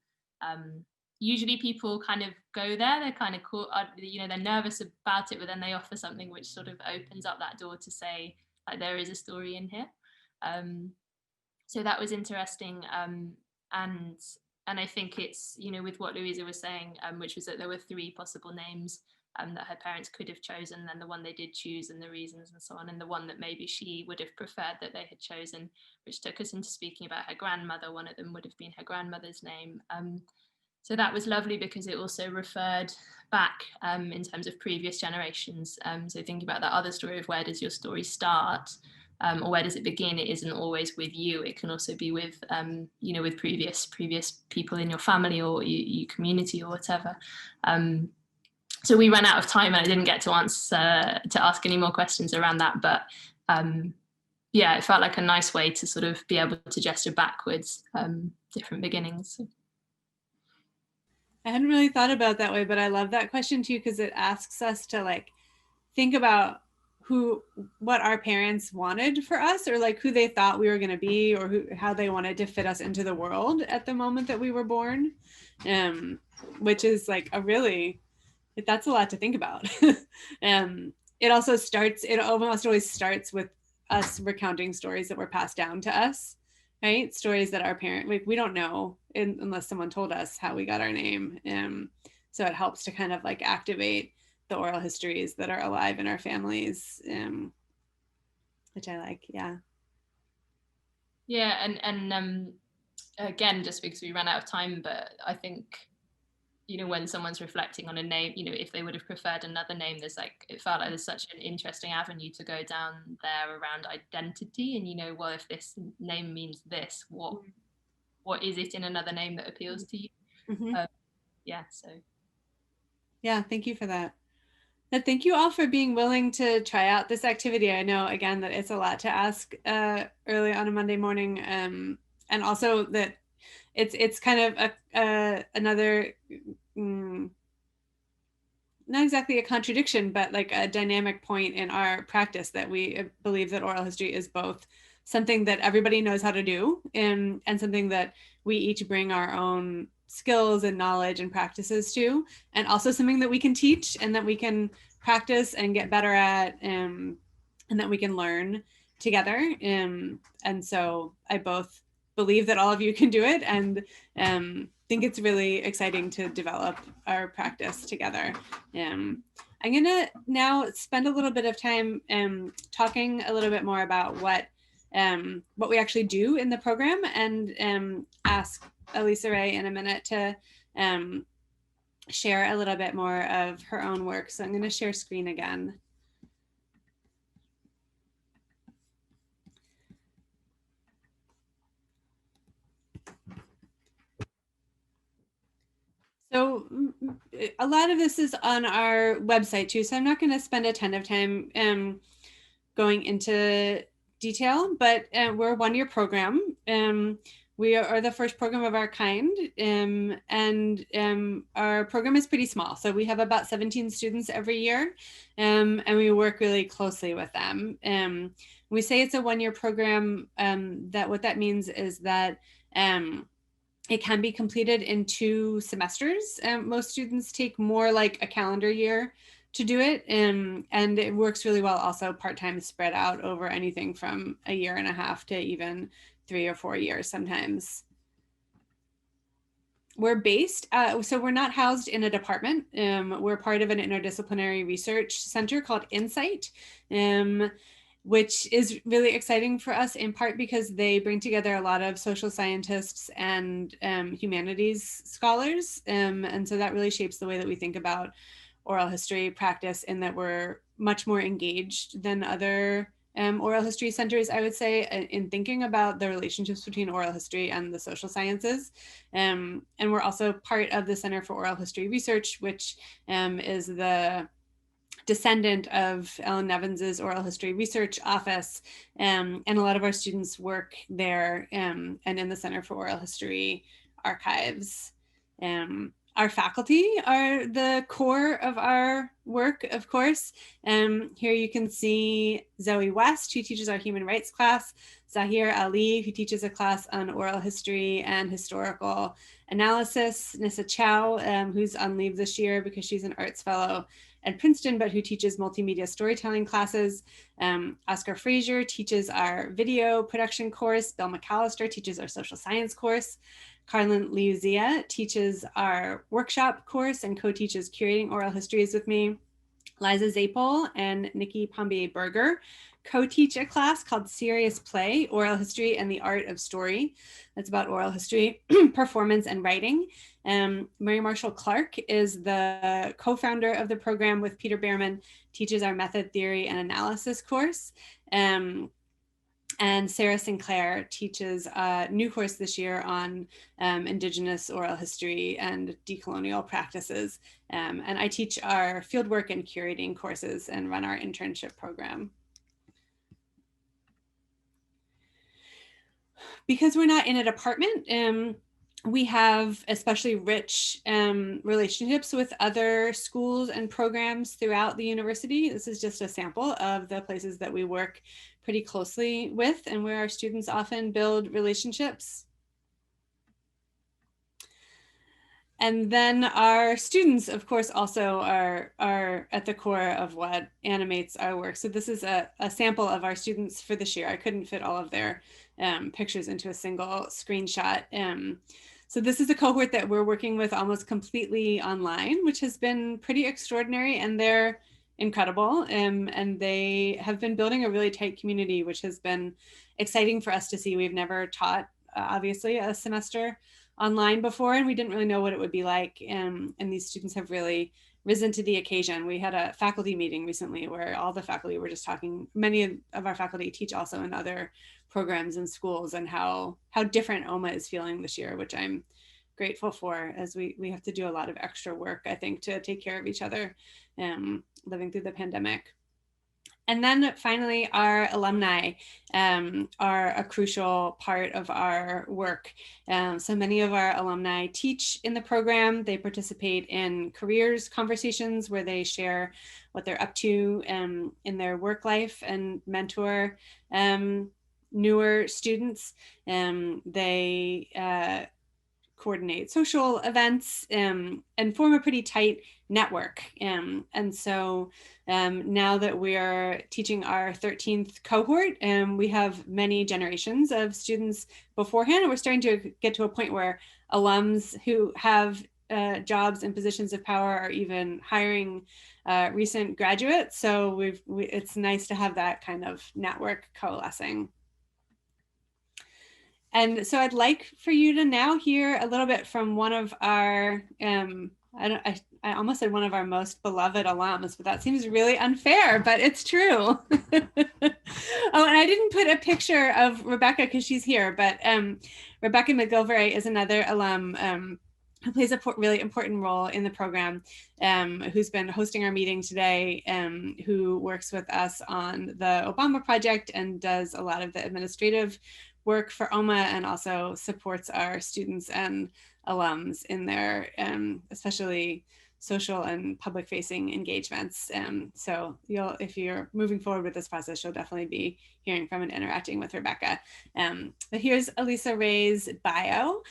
Usually people kind of go there, they're kind of cool, you know, they're nervous about it, but then they offer something which sort of opens up that door to say, like, there is a story in here. So that was interesting. And I think it's, you know, with what Louisa was saying, which was that there were 3 possible names that her parents could have chosen, and the one they did choose and the reasons and so on, and the one that maybe she would have preferred that they had chosen, which took us into speaking about her grandmother. One of them would have been her grandmother's name. So that was lovely because it also referred back in terms of previous generations. So thinking about that other story of where does your story start, or where does it begin? It isn't always with you. It can also be with, you know, with previous people in your family or your community or whatever. So we ran out of time and I didn't get to ask any more questions around that. But yeah, it felt like a nice way to sort of be able to gesture backwards, different beginnings. I hadn't really thought about it that way, but I love that question too, because it asks us to like think about what our parents wanted for us, or like who they thought we were going to be, or how they wanted to fit us into the world at the moment that we were born, which is like that's a lot to think about. It almost always starts with us recounting stories that were passed down to us, right? Stories that our we don't know unless someone told us how we got our name. So it helps to kind of like activate the oral histories that are alive in our families, which I like. Yeah. Yeah, and again, just because we ran out of time, but I think, you know, when someone's reflecting on a name, you know, if they would have preferred another name, it felt like there's such an interesting avenue to go down there around identity. And, you know, well, if this name means this, what is it in another name that appeals to you? Mm-hmm. Yeah, so. Yeah, thank you for that. And thank you all for being willing to try out this activity. I know, again, that it's a lot to ask early on a Monday morning, and also that it's kind of another, not exactly a contradiction, but like a dynamic point in our practice, that we believe that oral history is both something that everybody knows how to do, and something that we each bring our own skills and knowledge and practices to, and also something that we can teach and that we can practice and get better at, and that we can learn together. And so I both believe that all of you can do it, and think it's really exciting to develop our practice together. I'm gonna now spend a little bit of time talking a little bit more about what we actually do in the program, and ask Alissa Ray in a minute to share a little bit more of her own work. So I'm going to share screen again. So a lot of this is on our website too, so I'm not going to spend a ton of time going into detail, but we're a one-year program. We are the first program of our kind, and our program is pretty small. So we have about 17 students every year, and we work really closely with them. We say it's a one-year program, that what that means is that It can be completed in 2 semesters. Most students take more like a calendar year to do it, and it works really well also part-time, spread out over anything from a year and a half to even 3 or 4 years sometimes. We're based, so we're not housed in a department. We're part of an interdisciplinary research center called Insight, which is really exciting for us, in part because they bring together a lot of social scientists and humanities scholars. And so that really shapes the way that we think about oral history practice, in that we're much more engaged than other oral history centers, I would say, in thinking about the relationships between oral history and the social sciences. And we're also part of the Center for Oral History Research, which is the descendant of Ellen Nevins's Oral History Research Office, and a lot of our students work there and in the Center for Oral History Archives. Our faculty are the core of our work, of course. Here you can see Zoe West, who teaches our human rights class, Zahir Ali, who teaches a class on oral history and historical analysis, Nissa Chow, who's on leave this year because she's an arts fellow at Princeton, but who teaches multimedia storytelling classes. Oscar Frazier teaches our video production course. Bill McAllister teaches our social science course. Carlin Liuzia teaches our workshop course and co-teaches curating oral histories with me. Liza Zapol and Nikki Pombier-Berger co-teach a class called Serious Play, Oral History and the Art of Story. That's about oral history, performance, and writing. Mary Marshall Clark is the co-founder of the program with Peter Behrman, teaches our method theory and analysis course. And Sarah Sinclair teaches a new course this year on Indigenous oral history and decolonial practices. And I teach our fieldwork and curating courses and run our internship program. Because we're not in a department, we have especially rich relationships with other schools and programs throughout the university. This is just a sample of the places that we work pretty closely with and where our students often build relationships. And then our students, of course, also are at the core of what animates our work. So this is a sample of our students for this year. I couldn't fit all of their pictures into a single screenshot. So this is a cohort that we're working with almost completely online, which has been pretty extraordinary, and they're incredible. And they have been building a really tight community, which has been exciting for us to see. We've never taught, obviously, a semester online before, and we didn't really know what it would be like. And these students have really risen to the occasion. We had a faculty meeting recently where all the faculty were just talking. Many of our faculty teach also in other programs and schools, and how different OHMA is feeling this year, which I'm grateful for, as we have to do a lot of extra work, I think, to take care of each other living through the pandemic. And then finally, our alumni are a crucial part of our work. So many of our alumni teach in the program. They participate in careers conversations where they share what they're up to in their work life and mentor newer students. They coordinate social events and form a pretty tight network. And so now that we're teaching our 13th cohort, we have many generations of students beforehand, and we're starting to get to a point where alums who have jobs and positions of power are even hiring recent graduates. So it's nice to have that kind of network coalescing. And so I'd like for you to now hear a little bit from one of our, I almost said one of our most beloved alums, but that seems really unfair, but it's true. Oh, and I didn't put a picture of Rebecca because she's here, but Rebecca McGilvray is another alum who plays a really important role in the program, who's been hosting our meeting today, who works with us on the Obama project and does a lot of the administrative work for OHMA, and also supports our students and alums in their, especially social and public facing engagements. So if you're moving forward with this process, you'll definitely be hearing from and interacting with Rebecca. But here's Alissa Ray's bio.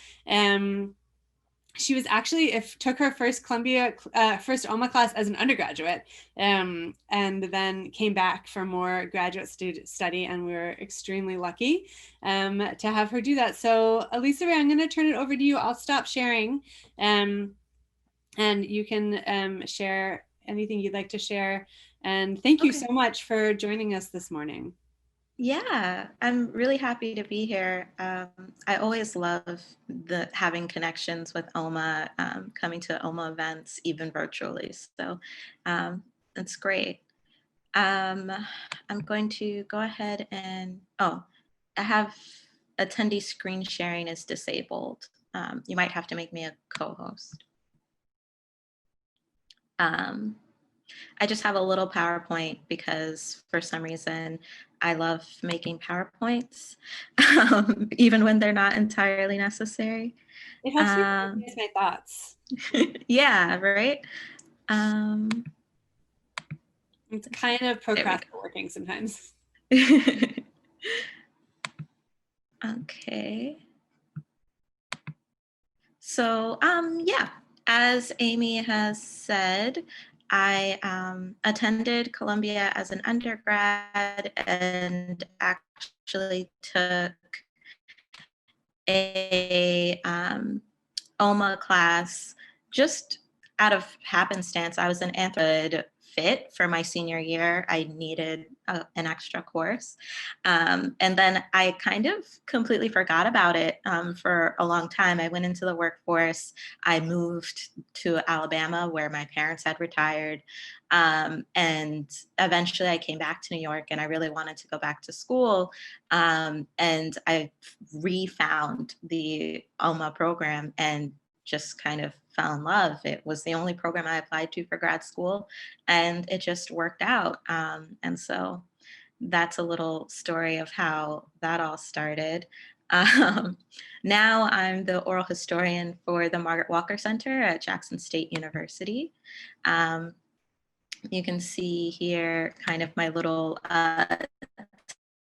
She was actually took her first first OHMA class as an undergraduate, and then came back for more graduate study, and we were extremely lucky to have her do that. So Alissa Ray, I'm going to turn it over to you. I'll stop sharing, and you can share anything you'd like to share. And thank you so much for joining us this morning. Yeah, I'm really happy to be here. I always love having connections with OHMA, coming to OHMA events, even virtually. So it's great. I'm going to go ahead and, I have attendee screen sharing is disabled. You might have to make me a co-host. I just have a little PowerPoint because for some reason I love making PowerPoints, even when they're not entirely necessary. It helps me organize my thoughts. Yeah, right? It's kind of procrastinating working sometimes. Okay. So, yeah, as Amy has said, I attended Columbia as an undergrad and actually took a OHMA class just out of happenstance. I was an anthropology fit for my senior year. I needed an extra course. And then I kind of completely forgot about it for a long time. I went into the workforce. I moved to Alabama where my parents had retired. And eventually I came back to New York and I really wanted to go back to school. And I refound the OHMA program and just kind of fell in love. It was the only program I applied to for grad school, and it just worked out. And so that's a little story of how that all started. Now I'm the oral historian for the Margaret Walker Center at Jackson State University. You can see here kind of my little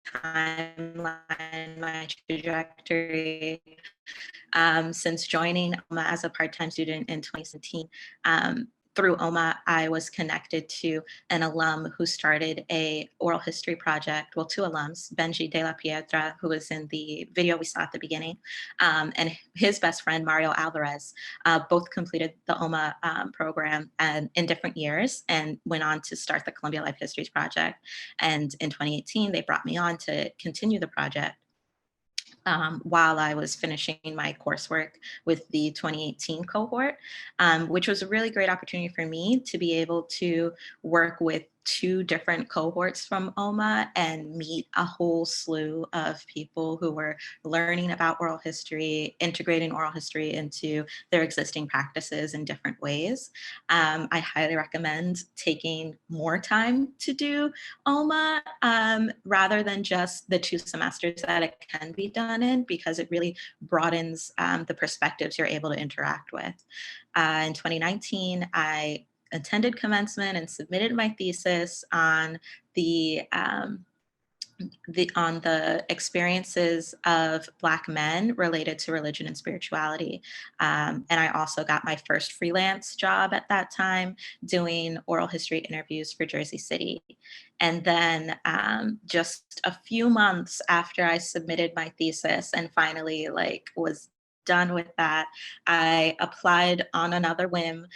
timeline, my trajectory. Since joining OHMA as a part-time student in 2017, through OHMA, I was connected to an alum who started a oral history project, well, two alums, Benji De La Piedra, who was in the video we saw at the beginning, and his best friend, Mario Alvarez, both completed the OHMA program and in different years and went on to start the Columbia Life Histories Project. And in 2018, they brought me on to continue the project. While I was finishing my coursework with the 2018 cohort, which was a really great opportunity for me to be able to work with two different cohorts from OHMA and meet a whole slew of people who were learning about oral history, integrating oral history into their existing practices in different ways. I highly recommend taking more time to do OHMA rather than just the 2 semesters that it can be done in, because it really broadens the perspectives you're able to interact with. In 2019, I attended commencement and submitted my thesis on the experiences of Black men related to religion and spirituality. And I also got my first freelance job at that time doing oral history interviews for Jersey City. And then just a few months after I submitted my thesis and finally was done with that, I applied on another whim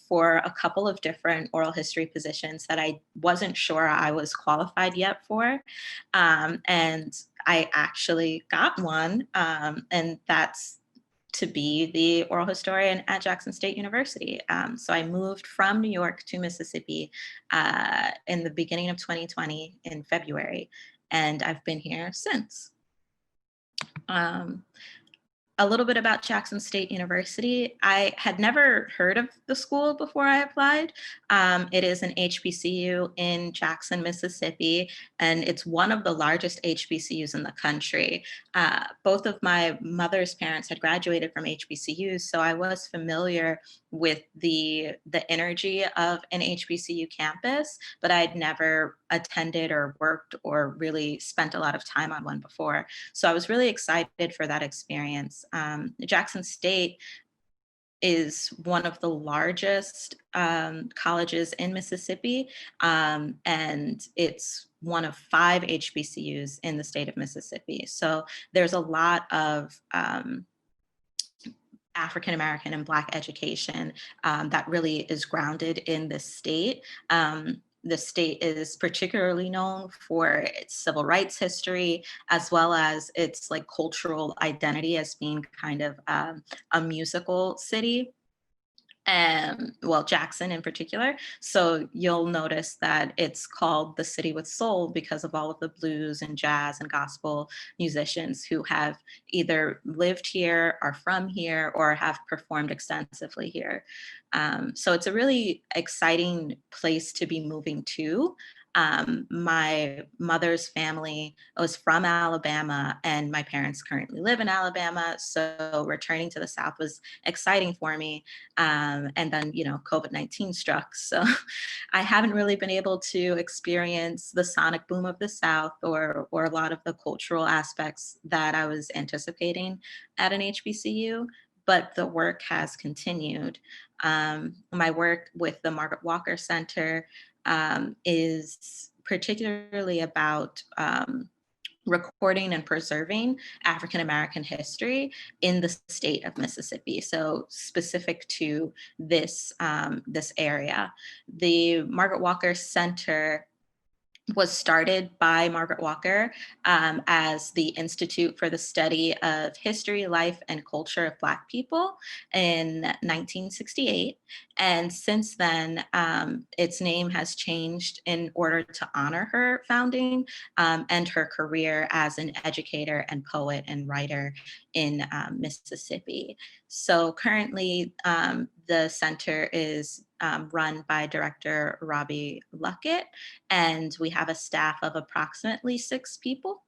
for a couple of different oral history positions that I wasn't sure I was qualified yet for. And I actually got one, and that's to be the oral historian at Jackson State University. So I moved from New York to Mississippi in the beginning of 2020 in February, and I've been here since. a little bit about Jackson State University. I had never heard of the school before I applied. It is an HBCU in Jackson, Mississippi, and it's one of the largest HBCUs in the country. Both of my mother's parents had graduated from HBCUs, so I was familiar with the energy of an HBCU campus, but I'd never attended or worked or really spent a lot of time on one before. So I was really excited for that experience. Jackson State is one of the largest colleges in Mississippi, and it's one of 5 HBCUs in the state of Mississippi. So there's a lot of African American and Black education that really is grounded in this state. The state is particularly known for its civil rights history, as well as its like cultural identity as being kind of a musical city. Well, Jackson in particular. So you'll notice that it's called the city with soul because of all of the blues and jazz and gospel musicians who have either lived here, are from here, or have performed extensively here. So it's a really exciting place to be moving to. My mother's family was from Alabama, and my parents currently live in Alabama. So returning to the South was exciting for me. And then, COVID-19 struck. So I haven't really been able to experience the sonic boom of the South or a lot of the cultural aspects that I was anticipating at an HBCU, but the work has continued. My work with the Margaret Walker Center is particularly about recording and preserving African American history in the state of Mississippi. So specific to this area, the Margaret Walker Center was started by Margaret Walker as the Institute for the Study of History, Life, and Culture of Black People in 1968. And since then, its name has changed in order to honor her founding and her career as an educator and poet and writer in Mississippi. So currently, the center is run by Director Robbie Luckett, and we have a staff of approximately 6 people,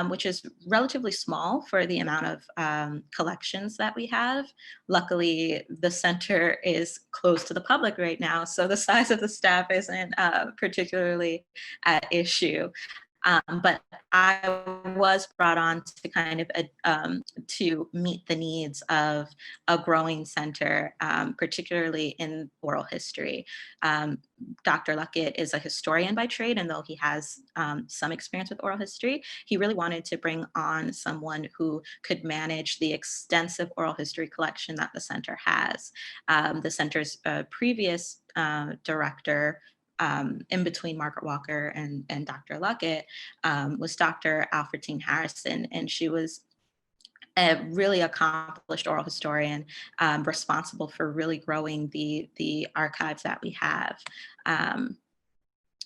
which is relatively small for the amount of collections that we have. Luckily, the center is closed to the public right now, so the size of the staff isn't particularly at issue. But I was brought on to kind of to meet the needs of a growing center, particularly in oral history. Dr. Luckett is a historian by trade, and though he has some experience with oral history, he really wanted to bring on someone who could manage the extensive oral history collection that the center has. The center's previous director, in between Margaret Walker and Dr. Luckett, was Dr. Alfredine Harrison, and she was a really accomplished oral historian responsible for really growing the archives that we have.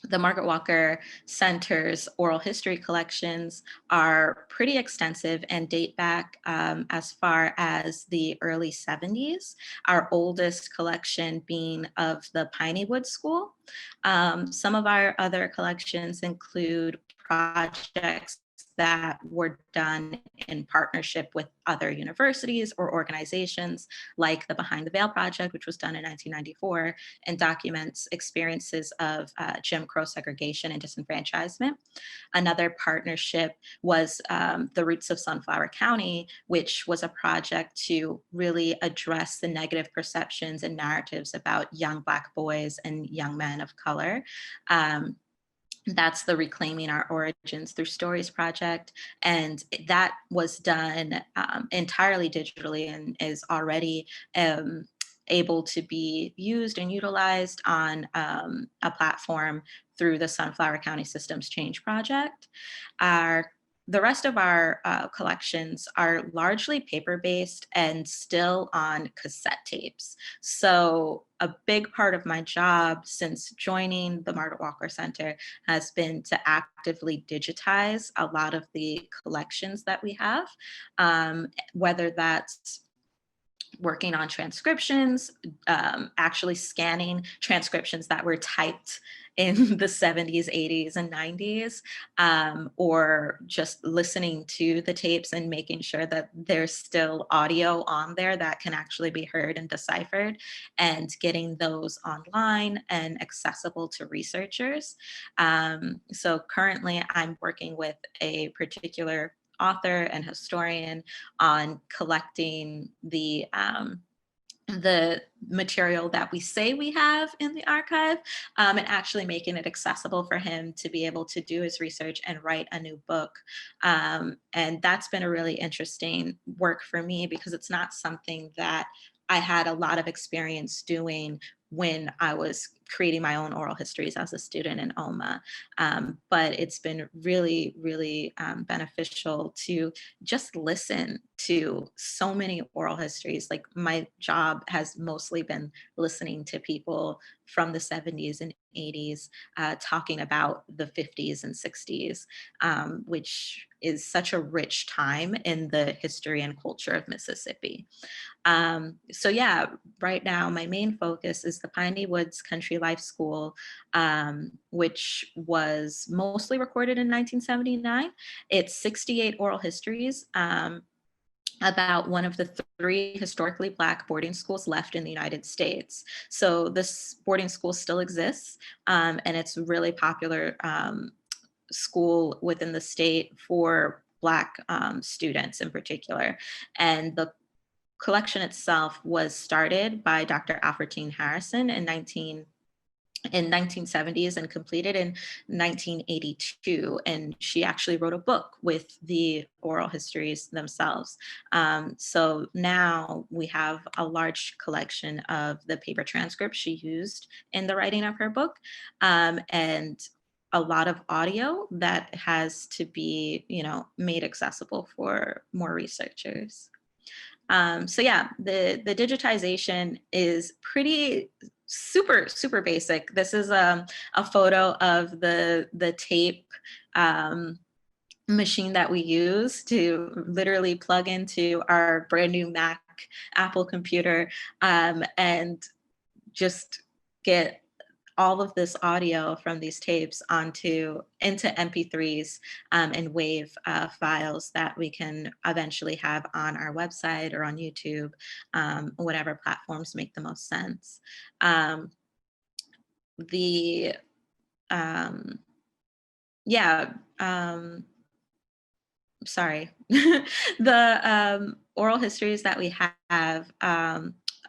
The Margaret Walker Center's oral history collections are pretty extensive and date back as far as the early 70s, our oldest collection being of the Pineywood School. Some of our other collections include projects that were done in partnership with other universities or organizations, like the Behind the Veil Project, which was done in 1994 and documents experiences of Jim Crow segregation and disenfranchisement. Another partnership was the Roots of Sunflower County, which was a project to really address the negative perceptions and narratives about young Black boys and young men of color. That's the Reclaiming Our Origins Through Stories project. And that was done entirely digitally and is already able to be used and utilized on a platform through the Sunflower County Systems Change Project. Our the rest of our collections are largely paper-based and still on cassette tapes. So a big part of my job since joining the Margaret Walker Center has been to actively digitize a lot of the collections that we have, whether that's working on transcriptions, actually scanning transcriptions that were typed in the 70s, 80s, and 90s, or just listening to the tapes and making sure that there's still audio on there that can actually be heard and deciphered, and getting those online and accessible to researchers. So currently I'm working with a particular author and historian on collecting the material that we say we have in the archive, and actually making it accessible for him to be able to do his research and write a new book. And that's been a really interesting work for me because it's not something that I had a lot of experience doing when I was creating my own oral histories as a student in OHMA. But it's been really, really beneficial to just listen to so many oral histories. Like my job has mostly been listening to people from the 70s and 80s talking about the 50s and 60s, which is such a rich time in the history and culture of Mississippi. So yeah, right now my main focus is the Piney Woods Country Life School, which was mostly recorded in 1979. It's 68 oral histories about one of the 3 historically Black boarding schools left in the United States. So this boarding school still exists, and it's a really popular school within the state for Black students in particular. And the collection itself was started by Dr. Alfredine Harrison in 1970s and completed in 1982. And she actually wrote a book with the oral histories themselves. So now we have a large collection of the paper transcripts she used in the writing of her book, and a lot of audio that has to be, made accessible for more researchers. So yeah, the digitization is pretty super basic. This is a photo of the tape machine that we use to literally plug into our brand new Mac Apple computer, and just get all of this audio from these tapes into MP3s and WAV files that we can eventually have on our website or on YouTube, whatever platforms make the most sense. Sorry. The oral histories that we have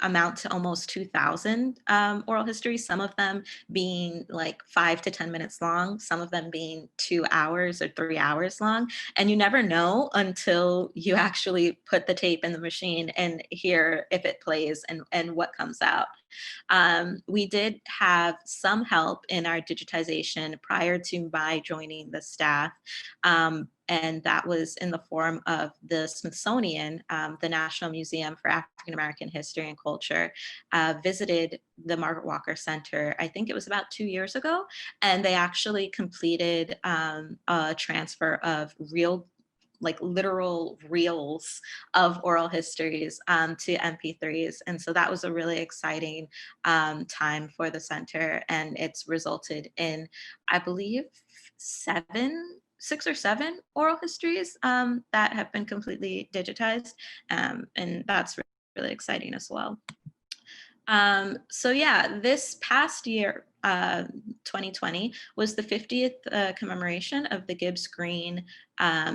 amount to almost 2,000 oral histories, some of them being like 5 to 10 minutes long, some of them being 2 hours or 3 hours long. And you never know until you actually put the tape in the machine and hear if it plays and what comes out. We did have some help in our digitization prior to my joining the staff. And that was in the form of the Smithsonian, the National Museum for African American History and Culture, visited the Margaret Walker Center, I think it was about 2 years ago, and they actually completed a transfer of literal reels of oral histories to MP3s. And so that was a really exciting time for the center. And it's resulted in, I believe, 6 or 7 oral histories that have been completely digitized. And that's really exciting as well. So yeah, this past year, 2020, was the 50th commemoration of the Gibbs Green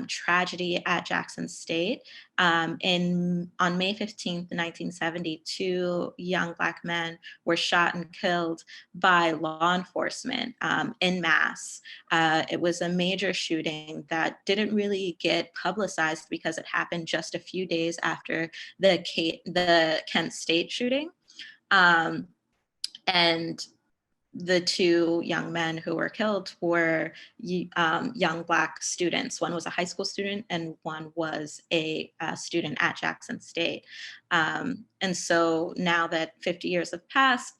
tragedy at Jackson State. On May 15th, 1970, 2 young Black men were shot and killed by law enforcement en masse. It was a major shooting that didn't really get publicized because it happened just a few days after the Kent State shooting. And the two young men who were killed were young Black students. One was a high school student and one was a student at Jackson State. And so now that 50 years have passed,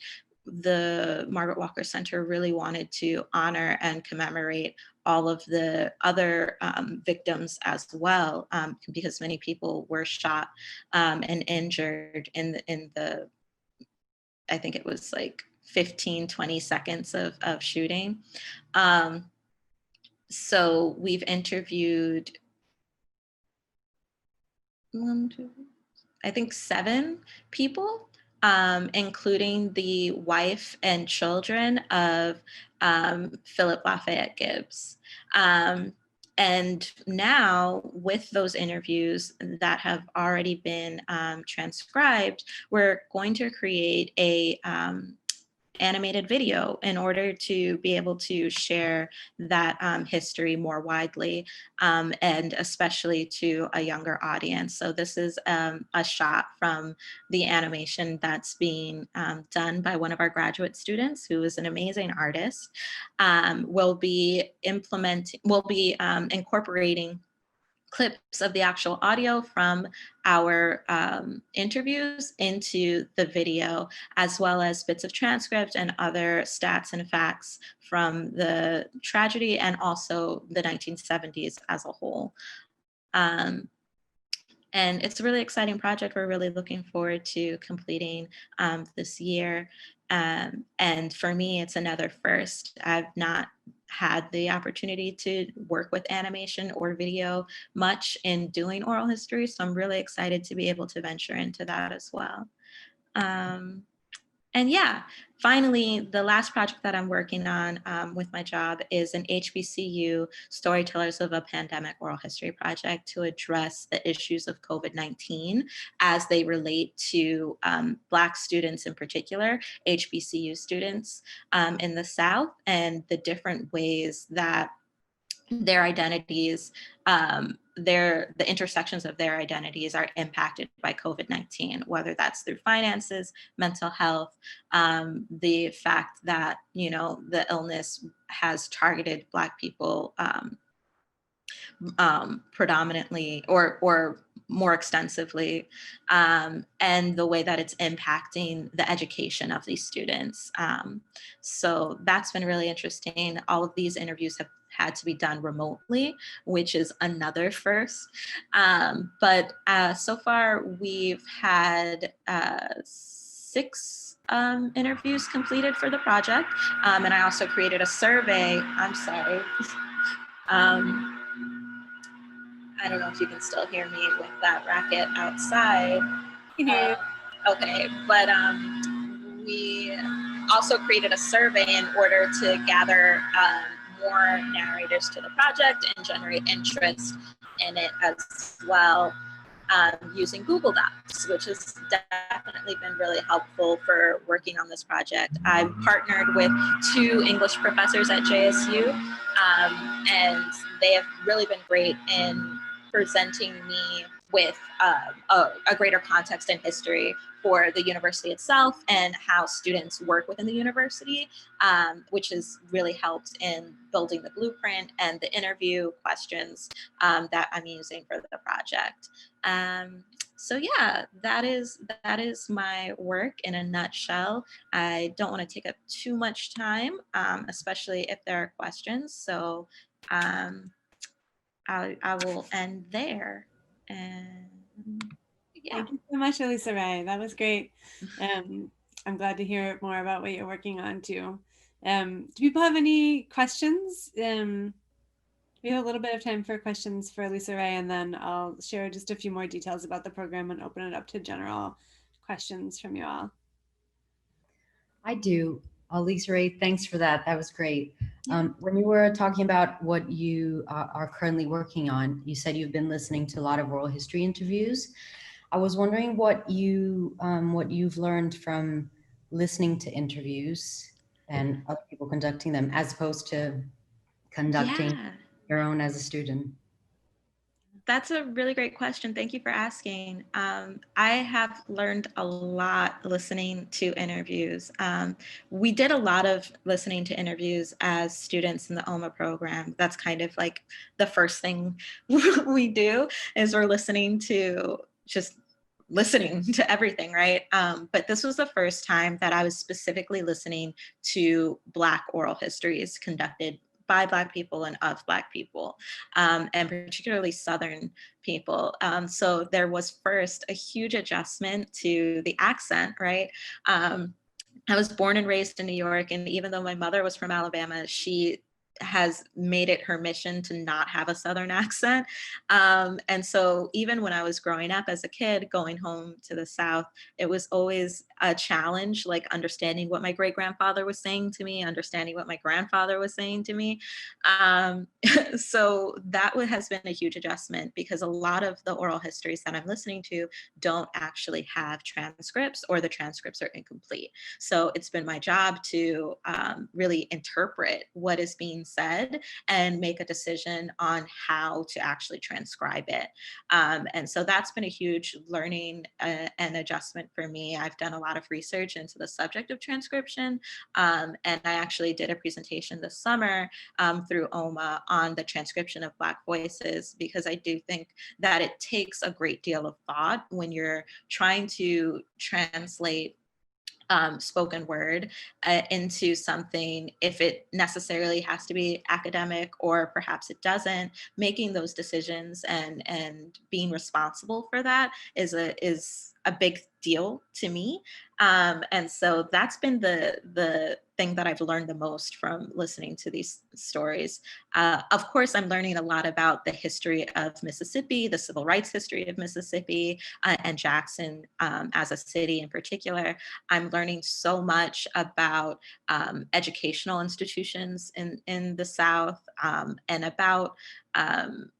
the Margaret Walker Center really wanted to honor and commemorate all of the other victims as well, because many people were shot and injured in the I think it was like 15, 20 seconds of shooting. So we've interviewed I think 7 people, including the wife and children of Philip Lafayette Gibbs. And now with those interviews that have already been transcribed, we're going to create a animated video in order to be able to share that history more widely, and especially to a younger audience. So this is a shot from the animation that's being done by one of our graduate students who is an amazing artist. We'll be incorporating clips of the actual audio from our interviews into the video, as well as bits of transcript and other stats and facts from the tragedy and also the 1970s as a whole. And it's a really exciting project. We're really looking forward to completing this year. And for me, it's another first. I've not had the opportunity to work with animation or video much in doing oral history, so I'm really excited to be able to venture into that as well. And yeah, finally, the last project that I'm working on with my job is an HBCU Storytellers of a Pandemic Oral History project to address the issues of COVID-19 as they relate to Black students in particular, HBCU students in the South, and the different ways that their identities, the intersections of their identities are impacted by COVID-19, whether that's through finances, mental health, the fact that, you know, the illness has targeted Black people predominantly or more extensively, and the way that it's impacting the education of these students. So that's been really interesting. All of these interviews have had to be done remotely, which is another first. But so far we've had 6 interviews completed for the project. And I also created a survey. I'm sorry. I don't know if you can still hear me with that racket outside. Okay, but we also created a survey in order to gather more narrators to the project and generate interest in it as well, using Google Docs, which has definitely been really helpful for working on this project. I've partnered with 2 English professors at JSU, and they have really been great in presenting me with a greater context and history for the university itself and how students work within the university, which has really helped in building the blueprint and the interview questions that I'm using for the project. So yeah, that is my work in a nutshell. I don't want to take up too much time, especially if there are questions. So I will end there. And yeah. Thank you so much, Alissa Ray. That was great. I'm glad to hear more about what you're working on too. Do people have any questions? We have a little bit of time for questions for Alissa Ray, and then I'll share just a few more details about the program and open it up to general questions from you all. I do. Alissa Ray, thanks for that. That was great. When you were talking about what you are currently working on, you said you've been listening to a lot of oral history interviews. I was wondering what you've learned from listening to interviews and other people conducting them, as opposed to conducting your own as a student. That's a really great question. Thank you for asking. I have learned a lot listening to interviews. We did a lot of listening to interviews as students in the OHMA program. That's kind of like the first thing we do is we're listening to everything, right? But this was the first time that I was specifically listening to Black oral histories conducted by Black people and of Black people, and particularly Southern people. So there was first a huge adjustment to the accent, right? I was born and raised in New York, and even though my mother was from Alabama, she has made it her mission to not have a Southern accent. And so even when I was growing up as a kid, going home to the South, it was always a challenge, like understanding what my great grandfather was saying to me, understanding what my grandfather was saying to me. So that has been a huge adjustment because a lot of the oral histories that I'm listening to don't actually have transcripts, or the transcripts are incomplete. So it's been my job to really interpret what is being said and make a decision on how to actually transcribe it. And so that's been a huge learning and adjustment for me. I've done a lot of research into the subject of transcription, and I actually did a presentation this summer through OHMA on the transcription of Black voices, because I do think that it takes a great deal of thought when you're trying to translate spoken word into something, if it necessarily has to be academic or perhaps it doesn't. Making those decisions and being responsible for that is a big deal to me. And so that's been the thing that I've learned the most from listening to these stories. Of course, I'm learning a lot about the history of Mississippi, the civil rights history of Mississippi, and Jackson as a city in particular. I'm learning so much about educational institutions in the South, and about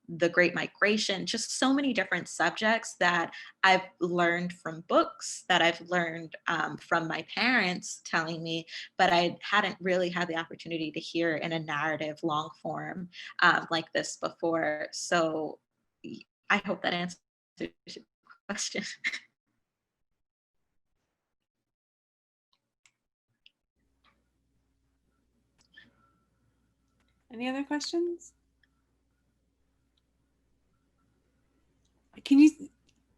the Great Migration, just so many different subjects that I've learned from books, that I've learned from my parents telling me, but I hadn't really had the opportunity to hear in a narrative long form like this before. So I hope that answers your question. Any other questions? Can you,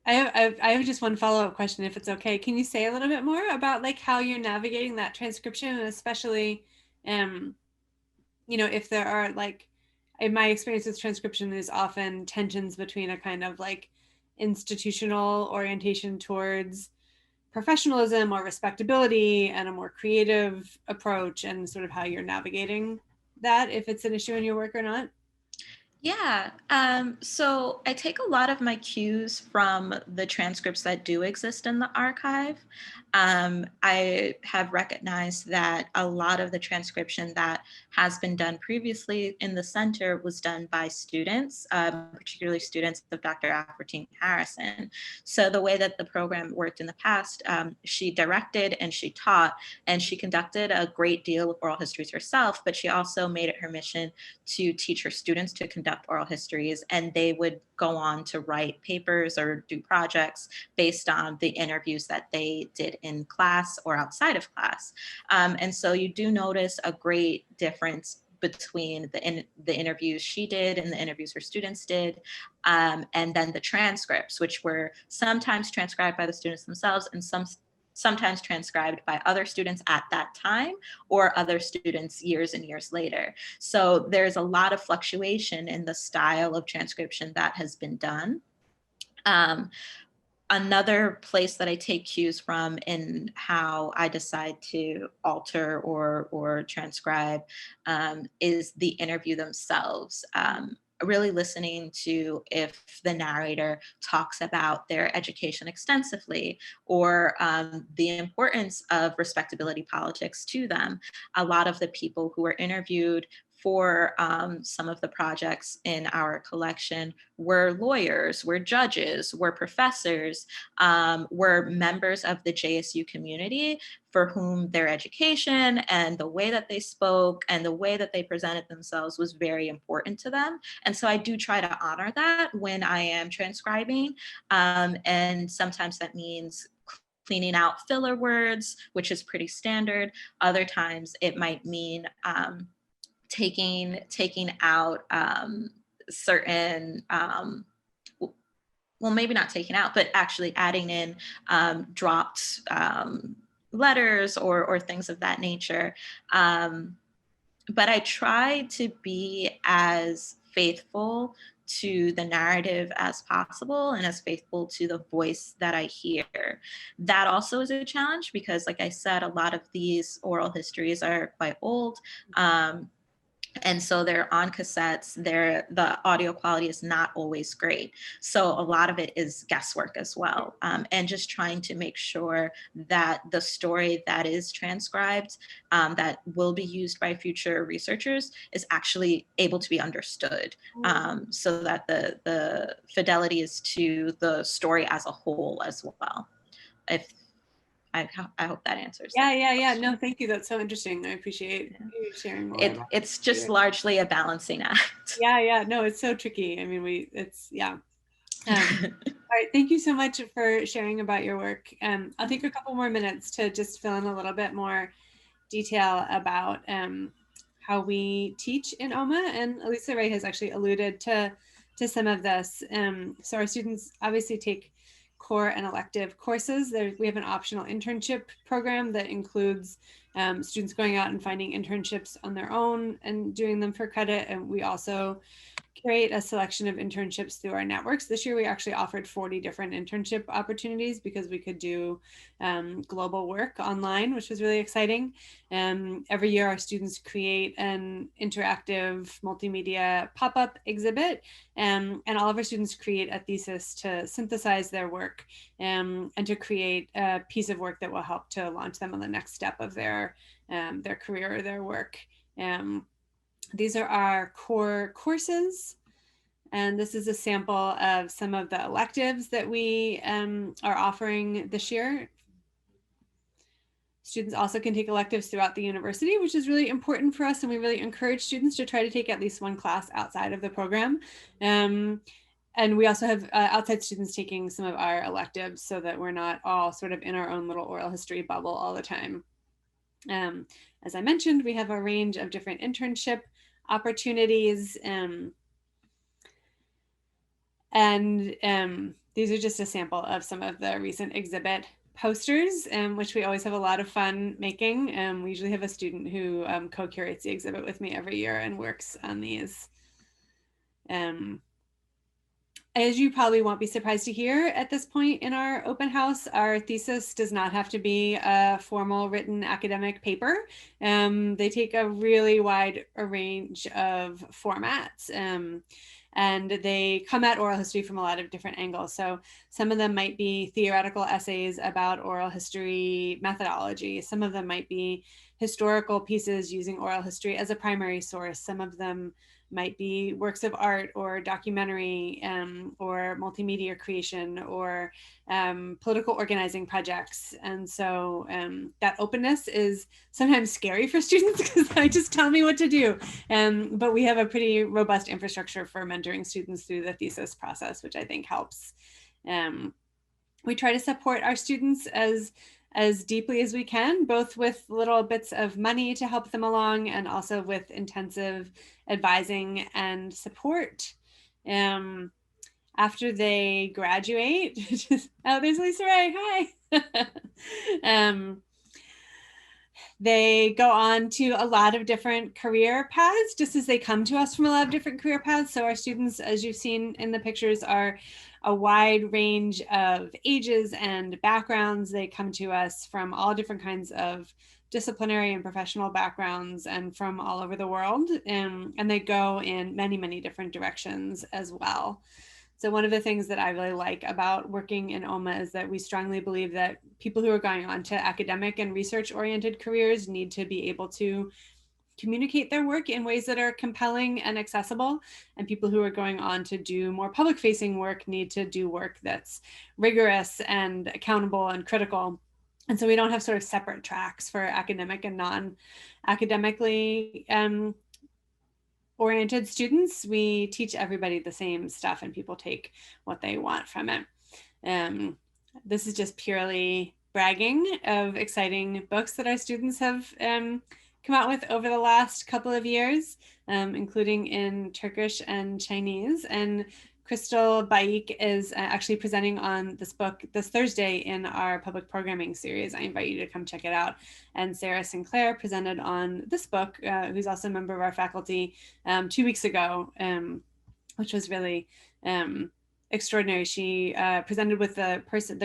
I have just one follow-up question, if it's okay. Can you say a little bit more about like how you're navigating that transcription, and especially, you know, if there are, like, in my experience with transcription, there's often tensions between a kind of like institutional orientation towards professionalism or respectability and a more creative approach, and sort of how you're navigating that, if it's an issue in your work or not. Yeah, so I take a lot of my cues from the transcripts that do exist in the archive. I have recognized that a lot of the transcription that has been done previously in the center was done by students, particularly students of Dr. Afrotine Harrison. So the way that the program worked in the past, she directed and she taught, and she conducted a great deal of oral histories herself, but she also made it her mission to teach her students to conduct oral histories, and they would go on to write papers or do projects based on the interviews that they did in class or outside of class. And so you do notice a great difference between the interviews she did and the interviews her students did, and then the transcripts, which were sometimes transcribed by the students themselves and sometimes transcribed by other students at that time or other students years and years later. So there's a lot of fluctuation in the style of transcription that has been done. Another place that I take cues from in how I decide to alter or transcribe is the interview themselves. Really listening to if the narrator talks about their education extensively, or the importance of respectability politics to them. A lot of the people who were interviewed for some of the projects in our collection were lawyers, were judges, were professors, were members of the JSU community for whom their education and the way that they spoke and the way that they presented themselves was very important to them. And so I do try to honor that when I am transcribing. And sometimes that means cleaning out filler words, which is pretty standard. Other times it might mean taking out certain, well, maybe not taking out, but actually adding in dropped letters or things of that nature. But I try to be as faithful to the narrative as possible and as faithful to the voice that I hear. That also is a challenge because, like I said, a lot of these oral histories are quite old. And so they're on cassettes, the audio quality is not always great. So a lot of it is guesswork as well. And just trying to make sure that the story that is transcribed, that will be used by future researchers is actually able to be understood, so that the fidelity is to the story as a whole as well. I hope that answers. Yeah. No, thank you. That's so interesting. I appreciate you sharing more. It's just largely a balancing act. Yeah. No, it's so tricky. I mean, yeah. All right. Thank you so much for sharing about your work. I'll take a couple more minutes to just fill in a little bit more detail about how we teach in OHMA. And Alissa Ray has actually alluded to some of this. So our students obviously take core and elective courses. We have an optional internship program that includes students going out and finding internships on their own and doing them for credit. And we also curate a selection of internships through our networks. This year, we actually offered 40 different internship opportunities because we could do global work online, which was really exciting. Every year, our students create an interactive multimedia pop-up exhibit, and all of our students create a thesis to synthesize their work and to create a piece of work that will help to launch them on the next step of their career or their work. These are our core courses, and this is a sample of some of the electives that we are offering this year. Students also can take electives throughout the university, which is really important for us, and we really encourage students to try to take at least one class outside of the program. And we also have outside students taking some of our electives so that we're not all sort of in our own little oral history bubble all the time. As I mentioned, we have a range of different internship opportunities, and these are just a sample of some of the recent exhibit posters, which we always have a lot of fun making. We usually have a student who co-curates the exhibit with me every year and works on these. As you probably won't be surprised to hear at this point in our open house, our thesis does not have to be a formal written academic paper. They take a really wide range of formats, and they come at oral history from a lot of different angles. So some of them might be theoretical essays about oral history methodology. Some of them might be historical pieces using oral history as a primary source. Some of them might be works of art or documentary or multimedia creation or political organizing projects. And so that openness is sometimes scary for students because they just tell me what to do. But we have a pretty robust infrastructure for mentoring students through the thesis process, which I think helps. We try to support our students as deeply as we can, both with little bits of money to help them along and also with intensive advising and support. After they graduate, oh, there's Alissa Ray, hi. They go on to a lot of different career paths, just as they come to us from a lot of different career paths. So our students, as you've seen in the pictures, are a wide range of ages and backgrounds. They come to us from all different kinds of disciplinary and professional backgrounds and from all over the world. And they go in many, many different directions as well. So one of the things that I really like about working in OHMA is that we strongly believe that people who are going on to academic and research-oriented careers need to be able to communicate their work in ways that are compelling and accessible. And people who are going on to do more public facing work need to do work that's rigorous and accountable and critical. And so we don't have sort of separate tracks for academic and non-academically oriented students. We teach everybody the same stuff and people take what they want from it. This is just purely bragging of exciting books that our students have come out with over the last couple of years, including in Turkish and Chinese. And Crystal Baik is actually presenting on this book this Thursday in our public programming series. I invite you to come check it out. And Sarah Sinclair presented on this book, who's also a member of our faculty, 2 weeks ago, which was really extraordinary. She presented with the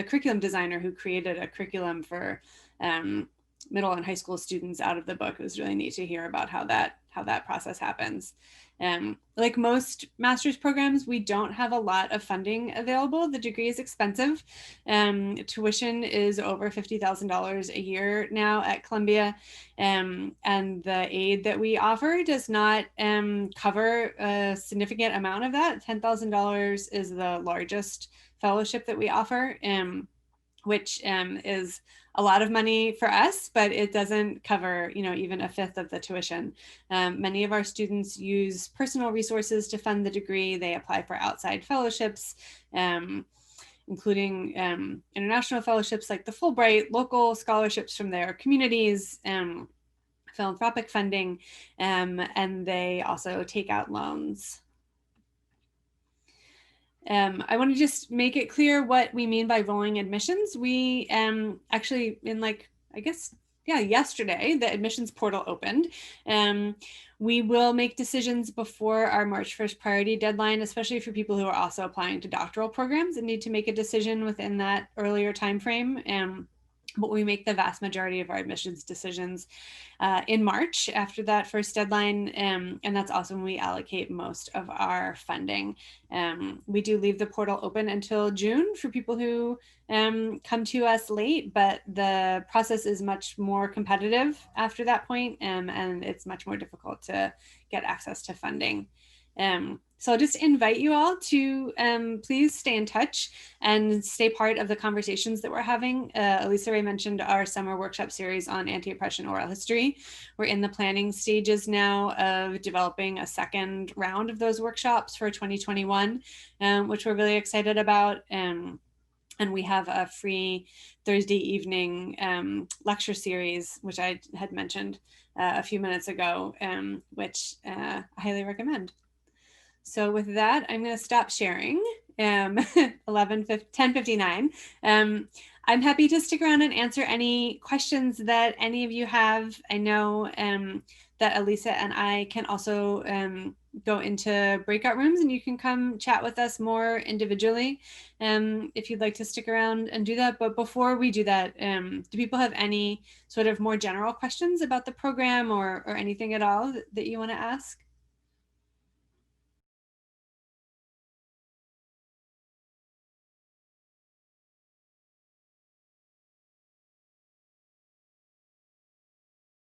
curriculum designer who created a curriculum for middle and high school students out of the book. It was really neat to hear about how that process happens. Like most master's programs, we don't have a lot of funding available. The degree is expensive. Tuition is over $50,000 a year now at Columbia. And the aid that we offer does not cover a significant amount of that. $10,000 is the largest fellowship that we offer, which is a lot of money for us, but it doesn't cover, even a fifth of the tuition. Many of our students use personal resources to fund the degree. They apply for outside fellowships, including international fellowships like the Fulbright, local scholarships from their communities, philanthropic funding, and they also take out loans. I want to just make it clear what we mean by rolling admissions. We actually yesterday, the admissions portal opened. We will make decisions before our March 1st priority deadline, especially for people who are also applying to doctoral programs and need to make a decision within that earlier timeframe. But we make the vast majority of our admissions decisions in March after that first deadline. And that's also when we allocate most of our funding. We do leave the portal open until June for people who come to us late, but the process is much more competitive after that point, and it's much more difficult to get access to funding. So I'll just invite you all to please stay in touch and stay part of the conversations that we're having. Alissa Ray mentioned our summer workshop series on anti-oppression oral history. We're in the planning stages now of developing a second round of those workshops for 2021, which we're really excited about. And we have a free Thursday evening lecture series, which I had mentioned a few minutes ago, which I highly recommend. So with that, I'm going to stop sharing. 10:59. I'm happy to stick around and answer any questions that any of you have. I know that Alissa and I can also go into breakout rooms and you can come chat with us more individually if you'd like to stick around and do that. But before we do that, do people have any sort of more general questions about the program or anything at all that you want to ask?